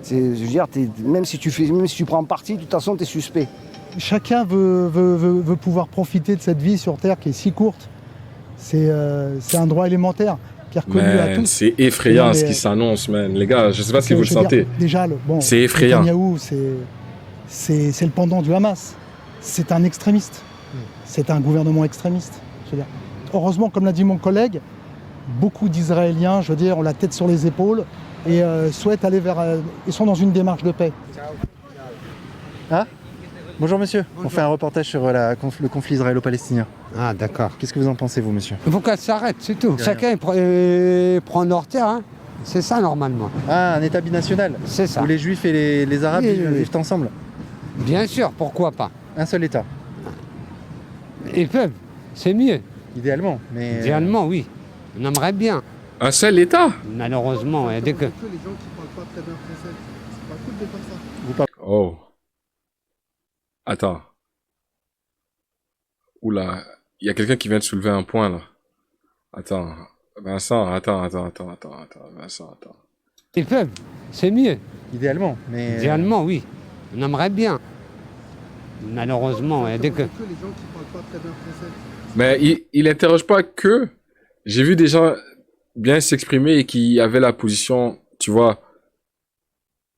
Je veux dire, même si tu prends parti, de toute façon, tu es suspect. Chacun veut pouvoir profiter de cette vie sur Terre qui est si courte. C'est un droit élémentaire. qui est reconnu à Man, tous. c'est effrayant Non, ce mais- qui s'annonce, man. Les gars, je sais pas si vous le Je veux dire, sentez. déjà, C'est effrayant. Netanyahou, c'est le pendant du Hamas. C'est un extrémiste. C'est un gouvernement extrémiste. Je veux dire. Heureusement, comme l'a dit mon collègue, beaucoup d'Israéliens, je veux dire, ont la tête sur les épaules et souhaitent aller vers. Ils sont dans une démarche de paix. Ah bonjour monsieur, on fait un reportage sur le conflit israélo-palestinien. Ah d'accord. Qu'est-ce que vous en pensez vous monsieur? Il faut qu'elle s'arrête, c'est tout. C'est Chacun prend leur terre, hein. C'est ça normalement. Ah, un état binational. C'est ça. Où les juifs et les arabes Oui, vivent, oui. vivent ensemble. Bien sûr, pourquoi pas. Un seul état. Ils peuvent, c'est mieux. Idéalement, mais... Idéalement, oui. On aimerait bien. Un seul État? Malheureusement, dès que... Oh. Attends. Oula, il y a quelqu'un qui vient de soulever un point là. Attends, Vincent, attends, Vincent, attends. Ils peuvent, c'est mieux. Idéalement, mais... Idéalement, oui. On aimerait bien. Malheureusement, dès que... Mais il interroge pas que. J'ai vu des gens bien s'exprimer et qui avaient la position, tu vois,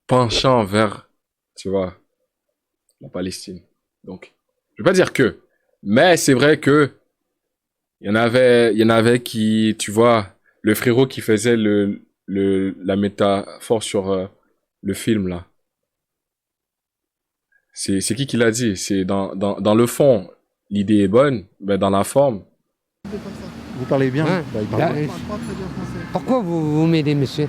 penchant vers, tu vois, la Palestine. Donc, je vais pas dire que, mais c'est vrai que il y en avait qui, tu vois, le frérot qui faisait la métaphore sur le film là. C'est qui l'a dit? C'est dans le fond, l'idée est bonne, mais dans la forme. Vous parlez bien? Hein? Il parle bien. Pourquoi vous m'aidez, monsieur?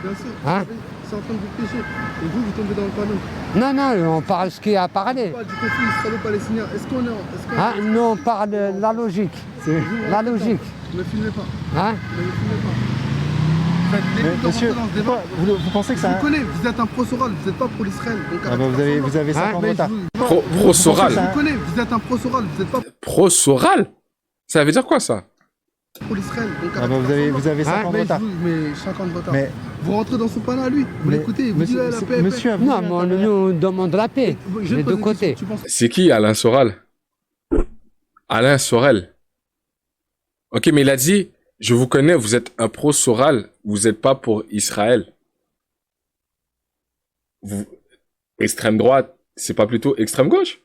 Bien sûr, Hein? c'est en train de vous piéger. Et vous tombez dans le panneau. Non, non, on parle ce qu'il y a à parler. On parle du conflit israélo-palestinien. Est-ce qu'on est... Hein? Non, on parle de la logique. La logique. Ne filmez pas. Hein? Ne me filmez pas. Mais monsieur, vous pensez que ça... Je vous connais, vous êtes un pro-Soral, vous n'êtes pas pour l'Israël. Ah bah vous avez 5 ans de retard. Pro-Soral. Je vous connais, vous êtes un pro-Soral, vous n'êtes pas Pro-Soral? Ça veut dire quoi ça? pour l'Israël. Ah bah vous avez 5 ans de retard. Mais 5 ans de retard. Mais- Vous rentrez dans son panneau à lui, vous l'écoutez, vous dites la paix. Monsieur, Non, mais on nous demande la paix. Je Les te pose deux une côtés. question, tu penses- C'est qui Alain Soral? Alain Sorel. Ok, mais il a dit, je vous connais, vous êtes un pro-Soral, vous n'êtes pas pour Israël. Vous... Extrême droite, c'est pas plutôt extrême gauche?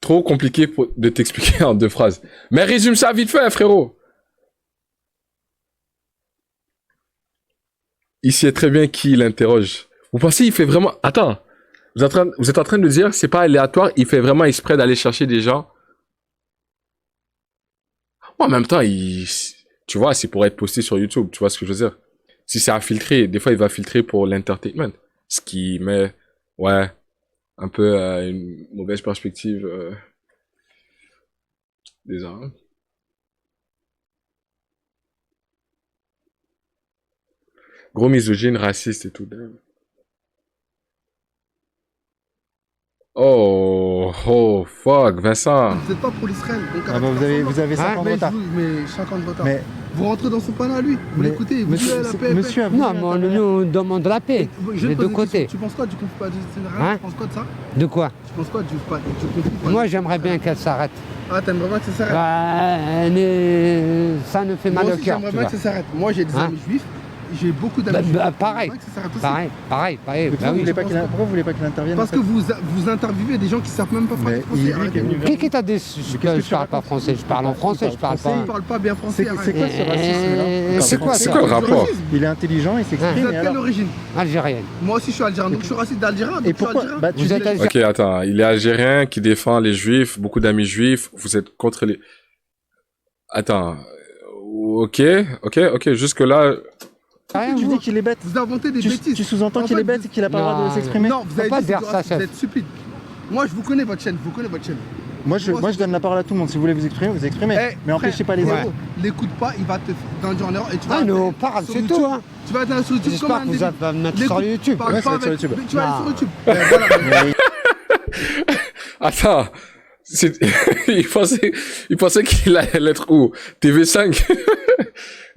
Trop compliqué de t'expliquer en 2 phrases. Mais résume ça vite fait, frérot. Il sait très bien qui il interroge. Vous pensez il fait vraiment... Attends. Vous êtes en train de dire c'est pas aléatoire, il fait vraiment exprès d'aller chercher des gens. En même temps, tu vois, c'est pour être posté sur YouTube, tu vois ce que je veux dire. Si c'est à filtrer, des fois il va filtrer pour l'entertainment. Ce qui met, ouais, un peu une mauvaise perspective des Arabes. Gros misogyne, raciste et tout. Oh, fuck, Vincent. Vous n'êtes pas pour l'Israël. Ah bah vous avez 5 ans de retard. Mais 5 ans de retard. Mais- Vous rentrez dans son panneau à lui, vous l'écoutez, vous dites la paix. monsieur, Non, mais on nous demande la paix. Je Les te pose deux une côtés. question. Tu penses quoi du conflit palestinien? Hein? Tu penses quoi de ça? De quoi? Tu penses quoi du conflit? Moi, j'aimerais bien qu'elle s'arrête. Ah, t'aimerais bien que ça s'arrête? Ça ne fait mal Moi au aussi, cœur. j'aimerais tu bien que vois. ça s'arrête. Moi, j'ai des Hein? amis juifs. J'ai beaucoup d'amis juifs. Pareil, J'aimerais que ça s'arrête aussi. pareil. Mais Bah pourquoi, oui. vous voulez pas pourquoi vous voulez pas qu'il intervienne Parce en que fait vous interviewez des gens qui savent même pas parler français. Arrêtez. Qui t'a dit que je parle pas français? Je parle en français, je parle pas. Il parle pas bien français. C'est quoi ce racisme-là C'est quoi C'est ça? quoi le rapport? Il est intelligent, il Vous s'exprime. êtes et quelle alors origine? Algérienne. Moi aussi, je suis algérien. Donc, je suis raciste d'Algérien. Et pourquoi bah, tu Vous dis- êtes algérien. Ok, attends. Il est algérien qui défend les juifs, beaucoup d'amis juifs. Vous êtes contre les... Attends. Ok. Jusque-là... Tu dis qu'il est bête. Vous inventez des bêtises. Tu sous-entends En qu'il fait, est bête et qu'il a pas le droit de Non. s'exprimer? Non, vous avez pas dit dire que ça, vous chef. êtes stupide. Moi, je vous connais votre chaîne. Vous connaissez votre chaîne. Moi, je donne la parole à tout le monde. Si vous voulez vous exprimer, vous exprimez. Eh, Mais empêchez pas les frère, autres. l'écoute pas, il va te dans en erreur et tu vas. Ah non, on parle, sur c'est YouTube. tout. Hein. Tu vas être sur YouTube comme J'espère un que vous débile. allez me mettre sur L'écoute, YouTube. parle Ouais, ça pas va être sur avec- YouTube. Tu vas aller sur Non. YouTube. Voilà. Attends. Il pensait qu'il allait être où? TV5?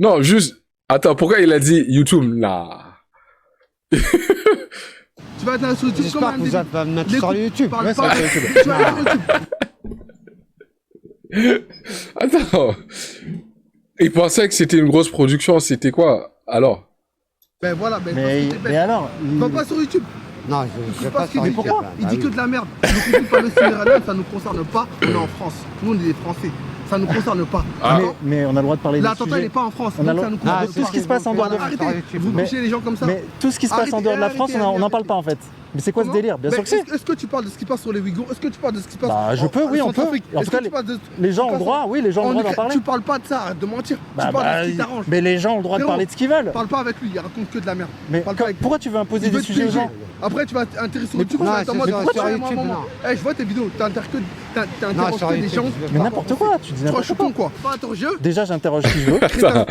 Non, juste... Attends, pourquoi il a dit YouTube? Là. Tu vas être sur YouTube comme J'espère un que vous débile. allez me mettre sur L'écoute, YouTube. parle Ouais, ça pas va être avec- sur YouTube. Tu vas aller sur YouTube. Attends. Il pensait que c'était une grosse production, c'était quoi alors? Ben voilà, Mais alors Va pas sur YouTube. Non, je vais pas sur YouTube. Pourquoi Il dit que de la merde. Le conflit palestinien, ça nous concerne pas. On est en France. Nous, on est des Français. Ça nous concerne pas. Mais on a le droit de parler de L'attentat, il n'est pas en France. On a Donc le- ça nous concerne tout pas. ce qui se passe en dehors de Arrêtez. Vous touchez les gens comme ça. Mais tout ce qui se passe en dehors de la France, on n'en parle pas en fait. Mais c'est quoi ce délire? Bien sûr que c'est. Est-ce que tu parles de ce qui passe sur les Ouïghours? Est-ce que tu parles de ce qui se passe Bah, je peux, oui, on peut. Centrafrique? En Est-ce tout cas, que tu parles de- les gens ont le droit, oui, les gens ont le droit d'en parler. Tu parles pas de ça, arrête de mentir. Bah, Tu parles de ce qui t'arrange. mais les gens ont le droit de Frérot, parler de ce qu'ils veulent. Parle pas avec lui, il raconte que de la merde. Mais Parle pas avec lui. pourquoi tu veux imposer Il des veut te sujets aux piéger. gens? Après, tu vas t'intéresser sur Mais YouTube. pourquoi- tu vas être en mode, mais pourquoi sur tu- YouTube, non. Eh, je vois tes vidéos, t'interroges sur que des YouTube, gens. je veux Mais n'importe quoi, tu dis Je crois que je n'importe suis quoi. con, quoi. Pas interroger eux. Déjà, j'interroge qui je veux. Attends.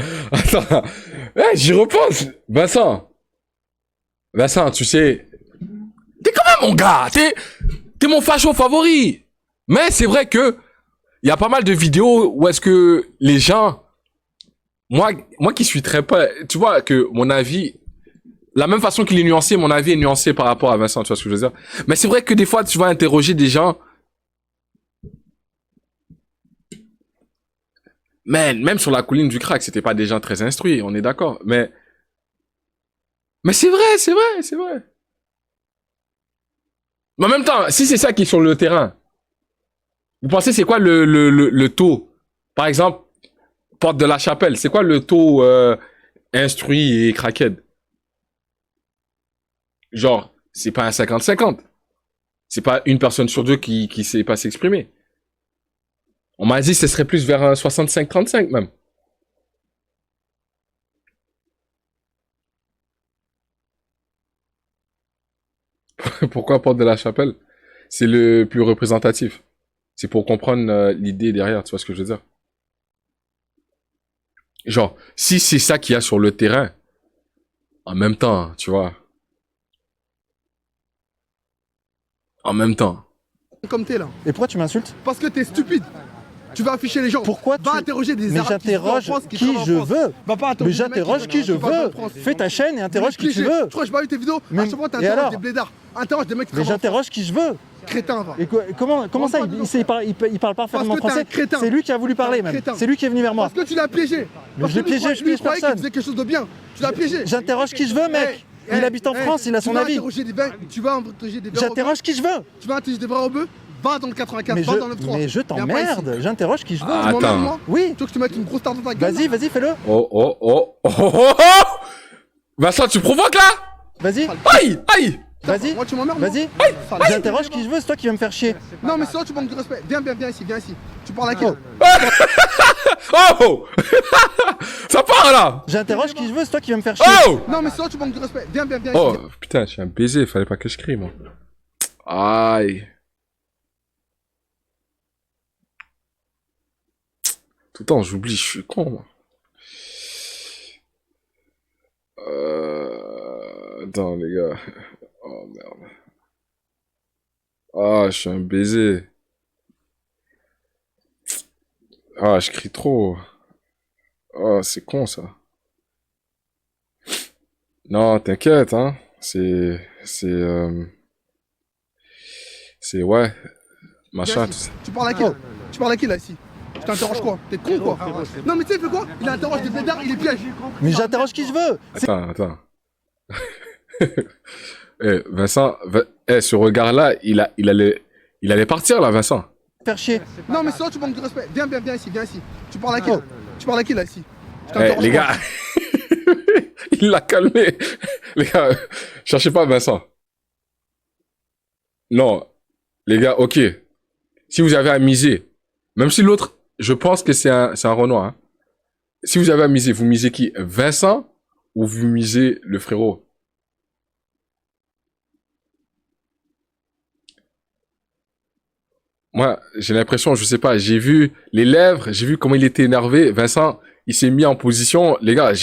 J'y repense. Vincent, tu sais, t'es quand même mon gars. T'es mon facho favori. Mais c'est vrai que il y a pas mal de vidéos où est-ce que les gens, moi qui suis très pas, tu vois que mon avis, la même façon qu'il est nuancé, mon avis est nuancé par rapport à Vincent. Tu vois ce que je veux dire? Mais c'est vrai que des fois, tu vas interroger des gens. Man, même sur la colline du crack, c'était pas des gens très instruits, on est d'accord. Mais c'est vrai. Mais en même temps, si c'est ça qui est sur le terrain, vous pensez c'est quoi le taux? Par exemple, Porte de la Chapelle, c'est quoi le taux instruit et crackhead? Genre, c'est pas un 50-50. C'est pas une personne sur deux qui sait pas s'exprimer. On m'a dit que ce serait plus vers un 65-35 même. Pourquoi Porte de la Chapelle? C'est le plus représentatif. C'est pour comprendre l'idée derrière, tu vois ce que je veux dire? Genre, si c'est ça qu'il y a sur le terrain, en même temps, tu vois. En même temps. Comme t'es là. Et pourquoi tu m'insultes? Parce que t'es stupide. Tu vas afficher les gens. Pourquoi Va interroger des Mais Arabes qui vivent en j'interroge France, qui travaillent en je France. veux. Va pas interroger Mais des j'interroge mecs qui je travaillent en veux. France. Fais ta chaîne et interroge qui tu Cliché. veux. Je crois que j'ai pas vu tes vidéos. Mais- À chaque fois, et t'interroges alors des blédards. Interroge des mecs qui Mais travaillent en j'interroge qui je veux. France. Crétin, va. Et comment ça, il parle parfaitement Parce que t'es un français? crétin. C'est lui qui a voulu parler T'es un même. crétin. C'est lui qui est venu vers moi. Parce que tu l'as piégé. Mais Parce je l'ai que lui, piégé, je lui, piège croyait qu'il personne. faisait quelque chose de bien. Tu l'as piégé. J'interroge qui je veux, mec. Il habite en France, il a son avis. Tu vas interroger des vrais J'interroge qui je veux. Tu vas interroger des vrais rebeux. Va dans le 84, Mais va dans le 9-3. je t'emmerde. J'interroge qui je veux. Tu m'emmerdes, moi? Oui. Tu veux que je te mette une grosse tarte dans ta gueule? Vas-y, fais-le. Oh. Vincent, tu provoques là? Vas-y. Aïe. Vas-y. Moi, tu m'emmerdes, moi. Vas-y. J'interroge qui je veux, c'est toi qui vas me faire chier. Non, mais sinon, tu manques de respect. Viens ici, viens ici. Tu parles à qui? Oh. Ça part là. J'interroge qui je veux, c'est toi qui vas me faire chier. Oh. Non, mais sinon, tu manques de respect. Viens ici. Oh, putain, je suis un baiser, fallait pas que je crie, moi. Aïe. Tout le temps, j'oublie, je suis con, moi. Attends, les gars. Oh, merde. Ah, je suis un baiser. Ah, je crie trop. Oh, c'est con, ça. Non, t'inquiète, hein. C'est, ouais. Machin, tout ça. Tu parles à qui là? Tu parles à qui là ici? Je t'interroge quoi? T'es con quoi? Non mais tu sais, il fait quoi? Il interroge des blédards, il les piège. Mais j'interroge qui je veux. Attends. Vincent, ce regard-là, il allait partir là, Vincent. Faire chier. Non mais sinon, tu manques de respect. Viens ici. Tu parles à qui là? Tu parles à qui là ici? Je t'interroge Les quoi? gars, il l'a calmé. Les gars, cherchez pas Vincent. Non, les gars, ok. Si vous avez à miser, même si l'autre, je pense que c'est un Renoir. Hein. Si vous avez à miser, vous misez qui? Vincent ou vous misez le frérot? Moi, j'ai l'impression, je sais pas, j'ai vu les lèvres, j'ai vu comment il était énervé. Vincent, il s'est mis en position. Les gars,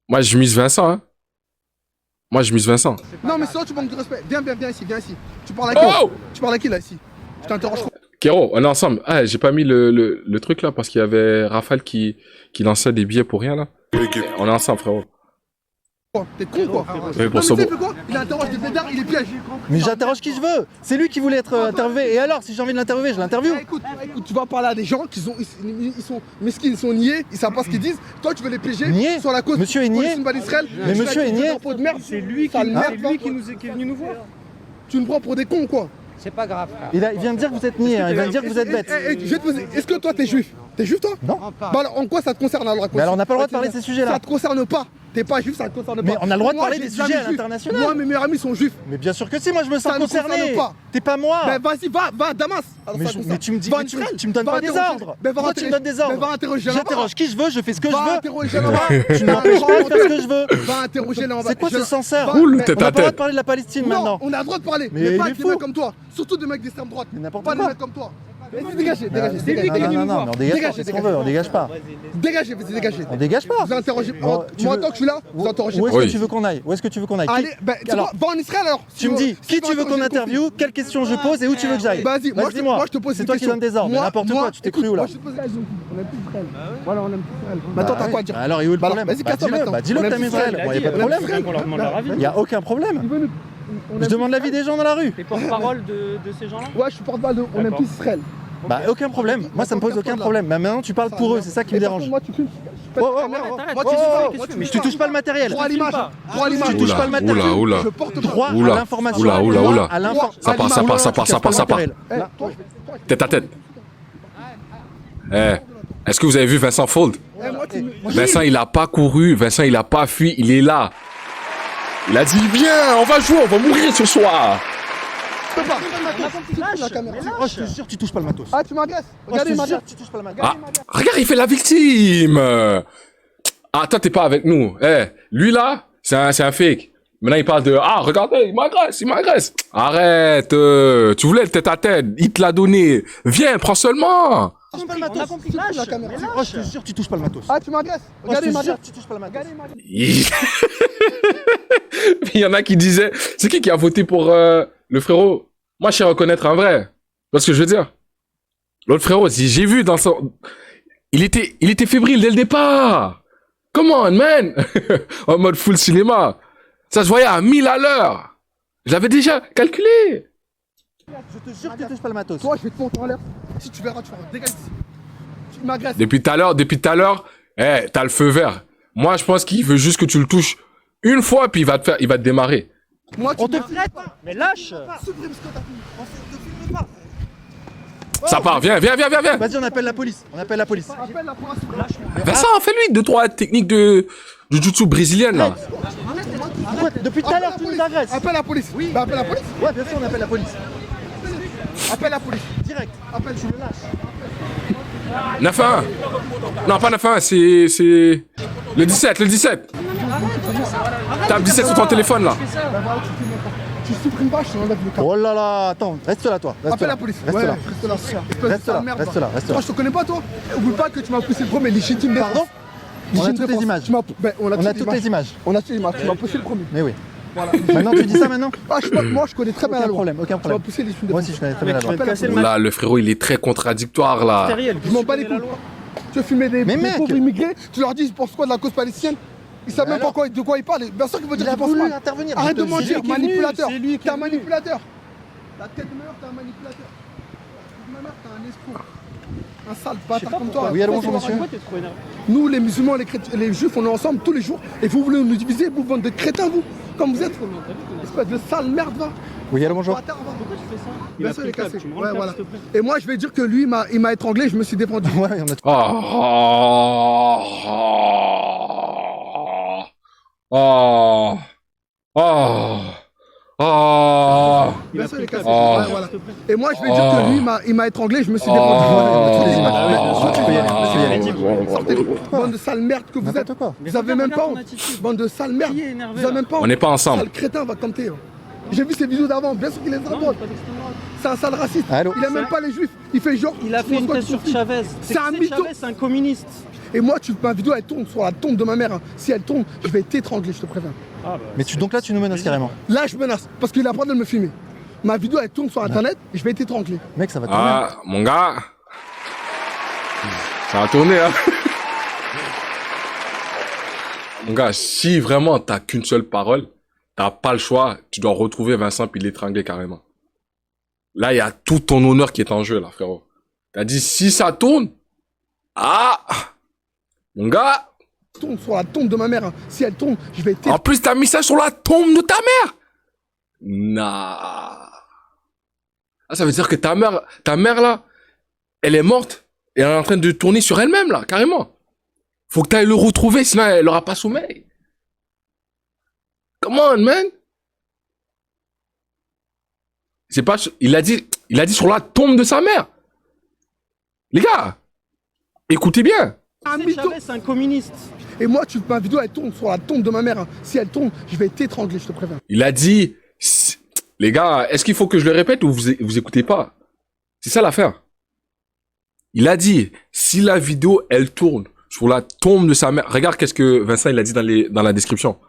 moi, je mise Vincent. Hein. Moi, je mise Vincent. Non mais sinon, tu manques de respect. Viens ici. Tu parles à qui là? Tu parles à qui là ici? Je t'interroge quoi? Kéro, on est ensemble. Ah, j'ai pas mis le truc là parce qu'il y avait Rafale qui lançait des billets pour rien là. On est ensemble, frérot. T'es con quoi. Oui, pour Non, ça, mais tu sais, bon. fait quoi il interroge des pédards, il est piège. Mais j'interroge qui je veux. C'est lui qui voulait être interviewé. Et alors, si j'ai envie de l'interviewer, je l'interviewe. Écoute, tu vas parler à des gens qui sont, ils sont mesquins, ils sont niais, ils savent pas ce qu'ils disent. Toi, tu veux les piéger Niais. sur la cause. Monsieur est niais. d'Israël. Mais monsieur est niais. C'est lui qui est venu nous voir. Tu nous prends pour des cons quoi. C'est pas grave, frère. Il vient de dire que vous êtes niais. Il vient de dire que vous êtes bête. Je vais te poser, est-ce que toi t'es juif? T'es juif toi? Non. Bah alors en quoi ça te concerne alors? Mais alors on n'a pas le droit de parler de ces sujets-là. Ça te concerne pas. T'es pas juif, ça te concerne pas. Mais on a le droit de Moi, parler j'ai des des sujets amis à juifs. l'international. Moi, mes meilleurs amis sont juifs. Mais bien sûr que si, moi je me sens Ça ne concerné. concerne pas. T'es pas moi. Ben vas-y, va à Damas. Alors, Mais, ça concerne. tu me dis, Va en mais Israël. tu me donnes Va pas des interroger. ordres. Ben, va Pourquoi tu me donnes des ordres? Ben, va interroger là-bas. J'interroge qui je veux, je fais ce que je Va veux. interroger là-bas. Tu ne m'empêches pas de faire ce que je veux. Va interroger là-bas. C'est quoi ce censeur? Roule, On tête n'a à pas le droit de tête. parler de la Palestine Non, maintenant. on a le droit de parler. Mais Mais pas il est avec des fou. mecs comme toi. Surtout des mecs d'extrême droite. N'importe Pas des quoi. mecs comme toi. Vas-y, dégagez, dégagez. Non, mais on dégage pas, c'est ce qu'on veut, on dégage pas. Dégagez, vas-y, dégagez. On dégage pas. Vous interrogez. Bon, tu Moi, veux- tant que je suis là, vous interrogez Où pas. est-ce Oui. que tu veux qu'on aille? Où est-ce que tu veux qu'on aille? Allez, ben, tu Alors, vois, va en Israël alors. tu me dis qui tu veux qu'on interviewe, quelles questions je pose et où tu veux que j'aille? Vas-y, moi je te pose C'est une toi qui question. donnes des ordres, mais n'importe quoi, tu t'es cru où là? Moi je te pose la question. On aime plus Israël. Voilà, on aime plus Israël. Maintenant, t'as quoi à dire? Alors, il est où le Bah, problème? Vas-y, casse-toi maintenant. Bah dis-le que t'aimes Israël. Bon, y a pas de problème. Il y a aucun problème. Je demande l'avis des gens dans la rue. T'es porte-parole de ces gens-là? Ouais, je suis porte-balle de On aime plus Israël. Bah aucun problème. Moi ça me pose aucun problème. Mais maintenant tu parles pour eux, c'est ça qui me dérange. Moi, tu fumes. Mais tu touches pas le matériel. Droit à l'image. Droit à l'image. Tu touches pas le matériel. Oula. Je porte Droit Oula. à l'information. Oula, oula, Droit oula. à l'information. Ça part, ça part, ça part, ça part, ça part. Tête à tête. Est-ce que vous avez vu Vincent Fold? Vincent, il a pas couru, Vincent, il a pas fui, il est là. Il a dit, viens, on va jouer, on va mourir ce soir. Je peux pas. La caméra. Oh, je te jure, tu touches pas le matos. Ah, tu m'agresses. Regardez, il m'agresse. tu touches pas le matos. Ah, regarde, il fait la victime. Ah, toi, t'es pas avec nous. Lui là, c'est un fake. Maintenant, il parle de, ah, regardez, il m'agresse. Arrête, tu voulais le tête à tête, il te l'a donné. Viens, prends seulement. Tu touches pas le matos. La caméra. Oh, je te jure, tu touches pas le matos. Ah, tu m'agresses. Oh, je Regardez, il te jure, m'agresse. tu touches pas le matos. Il y en a qui disaient, c'est qui a voté pour le frérot? Moi, je sais reconnaître un vrai. Tu vois ce que je veux dire? L'autre frérot, j'ai vu dans son... Il était fébrile dès le départ. Come on, man. En mode full cinéma. Ça se voyait à 1000 à l'heure. Je l'avais déjà calculé. Je te jure que tu touches pas le matos. Toi, je vais te monter en l'air. Si tu verras, tu vas dégage ici. Tu m'agresses. Depuis tout à l'heure, t'as le feu vert. Moi, je pense qu'il veut juste que tu le touches une fois, puis il va te démarrer. Moi, On te traite. Mais lâche. Supprime ce que t'as fait. On te filme pas. Ça part, viens. Vas-y, on appelle la police. Appelle la police, lâche-moi. Vincent, fais-lui 2-3 techniques de jiu-jitsu brésilienne, là. Pourquoi depuis tout à l'heure tu nous agresses? Appelle la police. Oui. Bah, appelle la police. Ouais, bien sûr, on appelle la police. Appelle la police. Direct. Appelle, tu le lâches. 9-1. Non, pas 9-1, c'est... Le 17. Tape 17 sur ton téléphone, là. Tu supprimes pas, je t'enlève le câble. Oh là là, attends, reste là toi. Appelle la police. Reste Ouais, là. Reste là. Reste là. Moi, je te connais pas, toi. Oublie pas que tu m'as poussé le premier légitime défense. Pardon? On a toutes les images. On a toutes les images. On a toutes les images. Tu m'as poussé le premier. Mais oui. Voilà. Maintenant, tu dis ça maintenant? Moi, je connais très bien la loi. Aucun Tu problème. m'as poussé les légitime Moi défense. aussi, je connais très bien la loi. Là, le frérot, il est très contradictoire, là. Je m'en bats les couilles. Tu veux filmer des pauvres immigrés, tu leur dis pour quoi de la cause palestinienne? Ils savent même pas de quoi ils parlent. Bien sûr qu'ils vont dire qu'ils pensent mal. Intervenir. Arrête de mentir, manipulateur. T'es un manipulateur. manipulateur. La tête de meilleur, t'es un manipulateur. Ma mère, t'es un escroc. Un sale bâtard comme toi. Oui, allô, bonjour monsieur. Nous, les musulmans, les juifs, on est ensemble tous les jours. Et vous voulez nous diviser, vous, bande de crétins, vous. Comme vous êtes. Espèce de sale merde, va. Oui, allô, bonjour. Pourquoi tu fais ça? Bien sûr, il est cassé. Ouais, voilà. Et moi, je vais dire que lui, il m'a étranglé, je me suis défendu. Ouais, on a... Bien sûr, il est cassé. Ouais, voilà. Et moi, je vais dire que lui, il m'a étranglé, je me suis défendu. Sortez, bande de sales merdes que vous êtes. Vous avez même pas honte. Bande de sales merdes. Vous avez même pas honte. On n'est pas ensemble. Sale crétin, va compter. J'ai vu ses vidéos d'avant, bien sûr qu'il est drôle. C'est un sale raciste. Il aime même pas les juifs. Il fait genre. Il a fait une thèse sur Chavez. C'est un mytho. Chavez, c'est un communiste. Et moi, ma vidéo, elle tourne sur la tombe de ma mère. Si elle tombe, je vais t'étrangler, je te préviens. Mais donc là, tu nous menaces carrément. Là, je menace, parce qu'il a pas de me filmer. Ma vidéo, elle tourne sur internet et je vais t'étrangler. Mec, ça va tourner. Ah, mon gars. Ça va tourner, hein. Mon gars, si vraiment t'as qu'une seule parole, t'as pas le choix, tu dois retrouver Vincent puis l'étrangler carrément. Là, il y a tout ton honneur qui est en jeu, là, frérot. T'as dit, si ça tourne, mon gars. Tourne sur la tombe de ma mère. Hein. Si elle tombe, je vais être. En plus, t'as mis ça sur la tombe de ta mère. Nah. Ah, ça veut dire que ta mère là, elle est morte et elle est en train de tourner sur elle-même là, carrément. Faut que t'ailles le retrouver, sinon elle aura pas sommeil. Come on, man. C'est pas, il a dit sur la tombe de sa mère. Les gars, écoutez bien. C'est un communiste. Et moi, ma vidéo, elle tourne sur la tombe de ma mère. Hein. Si elle tombe, je vais t'étrangler, je te préviens. Il a dit, les gars, est-ce qu'il faut que je le répète ou vous écoutez pas? C'est ça l'affaire. Il a dit, si la vidéo, elle tourne sur la tombe de sa mère. Regarde qu'est-ce que Vincent, il a dit dans la description.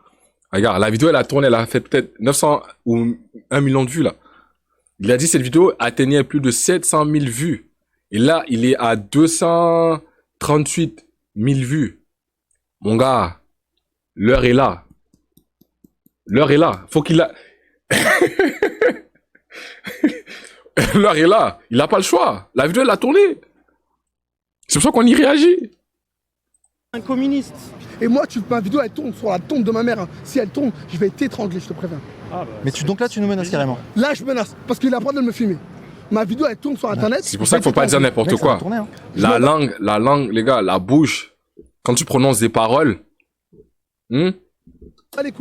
Regarde, la vidéo, elle a tourné, elle a fait peut-être 900 ou 1 million de vues, là. Il a dit, cette vidéo atteignait plus de 700 000 vues. Et là, il est à 238 000 vues. Mon gars, l'heure est là. L'heure est là. Faut qu'il a... L'heure est là. Il n'a pas le choix. La vidéo, elle a tourné. C'est pour ça qu'on y réagit. Un communiste. Et moi, ma vidéo, elle tourne sur la tombe de ma mère. Hein. Si elle tombe, je vais t'étrangler, je te préviens. Mais donc là, tu nous menaces carrément. Là, je menace, parce qu'il a pas de me filmer. Ma vidéo, elle tourne sur Internet. C'est pour ça qu'il faut pas dire n'importe quoi. Tourner, hein. La langue, les gars, la bouche, quand tu prononces des paroles,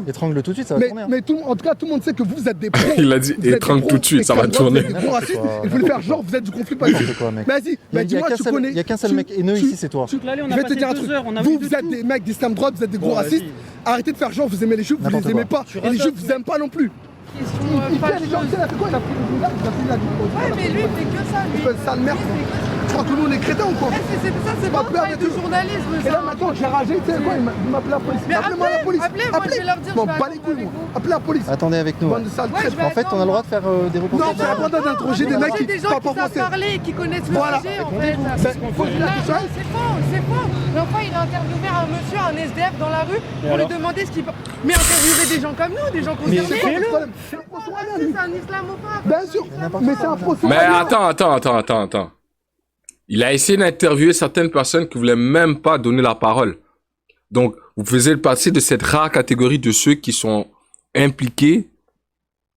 étrangle tout de suite, ça va tourner. Hein. Mais en tout cas, tout le monde sait que vous êtes des pros. Il a dit étrangle tout de suite, ça va tourner. Il faut le faire genre, vous êtes du conflit politique. Vas-y, dis-moi, tu connais. Il y a qu'un seul mec haineux ici, c'est toi. Je vais te dire un truc. Vous êtes des mecs d'extrême droite, vous êtes des gros racistes. Arrêtez de faire genre, vous aimez les juifs, vous les aimez pas. Et les juifs, vous aiment pas non plus. Il fait les gens, il a fait quoi? Il a pris le boulard, il a pris la vie. Ouais, mais lui, il fait que ça, lui. Il fait sale merde. Tu crois que tout le monde est crétin ou quoi? C'est pas peur du journalisme. Et là maintenant, j'ai ragé, tu sais quoi? Il m'a appelé la police. Appelez-moi la police. Appelez, moi je vais leur dire. Bon, pas les couilles, moi. Appelez la police. Attendez avec nous. Bande de sales traîtres. En fait, on a le droit de faire des reportages. Non, c'est la droit d'interroger des mecs qui des gens qui savent parler et qui connaissent le sujet, en fait. C'est faux. L'autre fois, il a interviewé un monsieur, un SDF dans la rue, pour lui demander ce qu'il... Mais interviewer des gens comme nous, des gens concernés. C'est un islamophobe. Bien sûr, mais c'est un procès. Mais attends. Il a essayé d'interviewer certaines personnes qui voulaient même pas donner la parole. Donc, vous faisiez partie de cette rare catégorie de ceux qui sont impliqués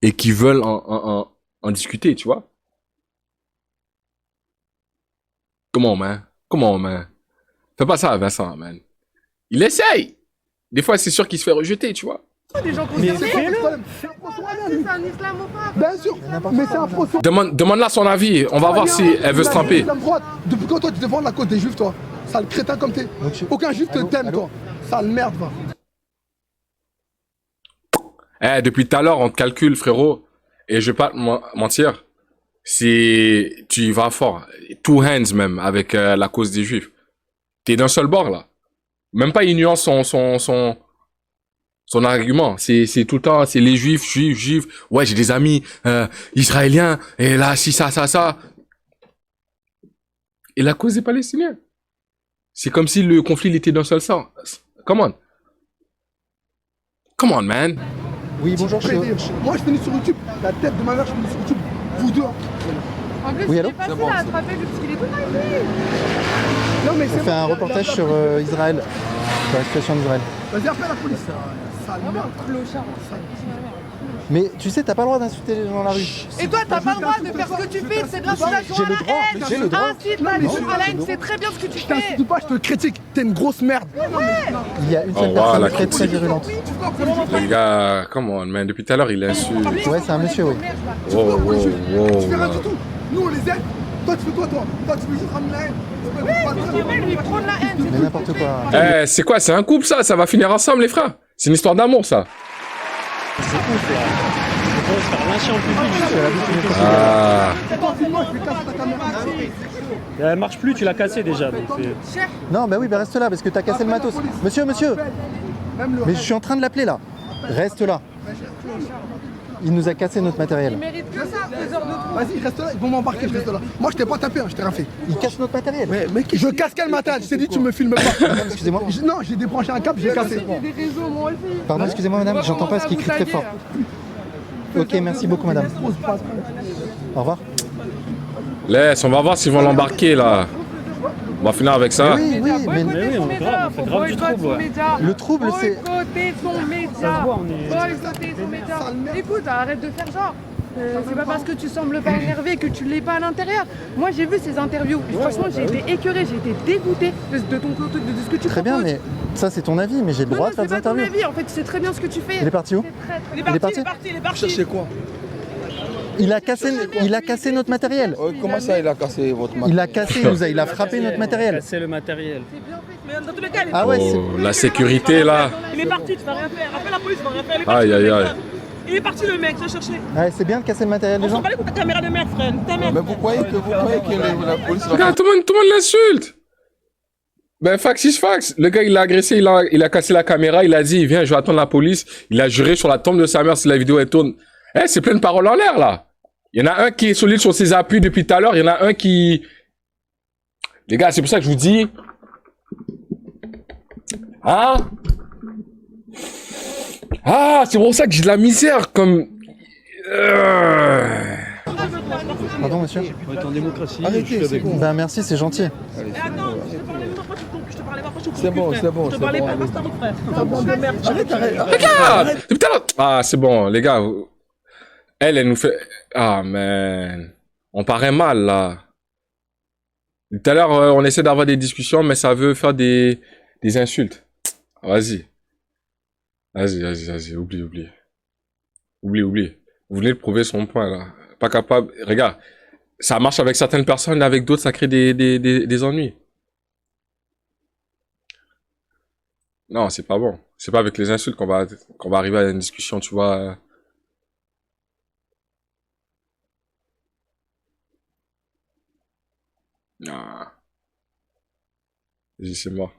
et qui veulent en discuter, tu vois. Comment, man? Fais pas ça, Vincent, man. Il essaye. Des fois, c'est sûr qu'il se fait rejeter, tu vois. Des gens concernés. C'est un islamophobe. Bien sûr, mais c'est un procès. Demande-la son avis. On va voir si elle veut se tremper. Depuis quand toi tu défends la cause des juifs, toi? Sale crétin comme t'es. Aucun juif te t'aime, toi. Sale merde, va. Depuis tout à l'heure, on te calcule, frérot. Et je vais pas te mentir. Si tu y vas fort. Two hands, même, avec la cause des juifs. T'es d'un seul bord, là. Même pas, il nuance son argument. C'est tout le temps, c'est les juifs. Ouais, j'ai des amis israéliens. Et là, si ça. Et la cause des Palestiniens. C'est comme si le conflit il était d'un seul sens. Come on, man. Oui, bonjour, Moi, je finis sur YouTube. La tête de ma mère, je finis sur YouTube. Vous deux. En plus, il est facile à attraper parce qu'il est tout arrivé. Non, mais on fait un reportage sur Israël, sur la situation d'Israël. Vas-y, appelle la police. Sale merde. Mais tu sais, t'as pas le droit d'insulter les gens dans la rue. Et toi, t'as pas le droit de faire ce que tu fais, c'est de l'incitation à la haine. J'ai le droit. Incite à la haine, c'est très bien ce que tu fais. Je t'insulte pas, je te critique. T'es une grosse merde. Il y a une seule personne très très virulente. Les gars, come on, man. Depuis tout à l'heure, il insulte. Ouais, c'est un monsieur, oui. Wow. Tu fais rien du tout. Nous, on les aide. Toi, tu fais quoi, toi? Toi, tu veux juste ramener la haine. Lui prendre la haine. Mais n'importe quoi. C'est quoi? C'est un couple, ça? Ça va finir ensemble, les frères? C'est une histoire d'amour, ça. C'est ouf, là. On va se faire lyncher en public. Elle marche plus, tu l'as cassée déjà. Donc non, bah oui, bah reste là parce que t'as cassé le matos. Monsieur. Mais je suis en train de l'appeler là. Reste là. Il nous a cassé notre matériel. Il mérite que ça, 2 heures de trou. Vas-y, reste là, ils vont m'embarquer, je reste là. Moi, je t'ai pas tapé, hein, je t'ai rien fait. Il casse notre matériel. Mais je casse quel matériel? Je t'ai dit, tu me filmes pas. Excusez-moi. Non, j'ai débranché un câble, j'ai cassé. Des réseaux, moi aussi. Pardon, excusez-moi madame, j'entends pas ce qu'il crie très fort. Ok, merci beaucoup madame. Au revoir. Laisse, on va voir s'ils vont l'embarquer là. On va finir avec ça. Oui, oui, mais C'est grave du trouble. le trouble c'est... Boycotter son média. Boycotter son média. Écoute, arrête de faire genre. C'est pas parce que tu sembles pas énervé que tu l'es pas à l'intérieur. Moi j'ai vu ces interviews. Et franchement j'ai été écœurée, j'ai été dégoûtée de ton côté, de ce que tu Très bien, proposes. mais ça c'est ton avis, mais j'ai le droit de faire des C'est pas ton interviews. avis, en fait, c'est très bien ce que tu fais. Il est parti où? Il est parti. Cherchez quoi? Il a cassé notre matériel. Comment ça, il a cassé votre matériel? Il a cassé, il a frappé notre matériel. Casser le matériel. Mais dans tous les cas, Ah ouais, Oh, la sécurité là. il est parti, tu vas rien faire. Appelle la police, tu vas rien faire. Aïe aïe aïe. Il est parti le mec, je chercher. ouais, c'est bien de casser le matériel des gens. Pas ta caméra de merde, frère. Ta merde. Mais vous croyez que la police va... Regarde, tout le monde l'insulte. Ben, fax is fax. Le gars, il l'a agressé, il a cassé la caméra, il a dit, viens, je vais attendre la police. Il a juré sur la tombe de sa mère si la vidéo elle tourne. Eh, c'est plein de paroles en l'air, là. Il y en a un qui est solide sur ses appuis depuis tout à l'heure, il y en a un qui... Les gars, c'est pour ça que je vous dis... Hein? Ah, c'est pour ça que j'ai de la misère, comme... Pardon monsieur. On est en démocratie. Arrêtez, c'est bon. Ben merci, c'est gentil. C'est bon, c'est bon, c'est bon. Arrête. Regarde! Depuis tout à l'heure... Ah, c'est bon, les gars. Elle nous fait... Ah, man. On paraît mal, là. Tout à l'heure, on essaie d'avoir des discussions, mais ça veut faire des insultes. Vas-y. Vas-y. Oublie. Oublie. Vous venez de prouver son point, là. Pas capable... Regarde. Ça marche avec certaines personnes, avec d'autres, ça crée des ennuis. Non, c'est pas bon. C'est pas avec les insultes qu'on va arriver à une discussion, tu vois. Ah. Vas-y, c'est mort.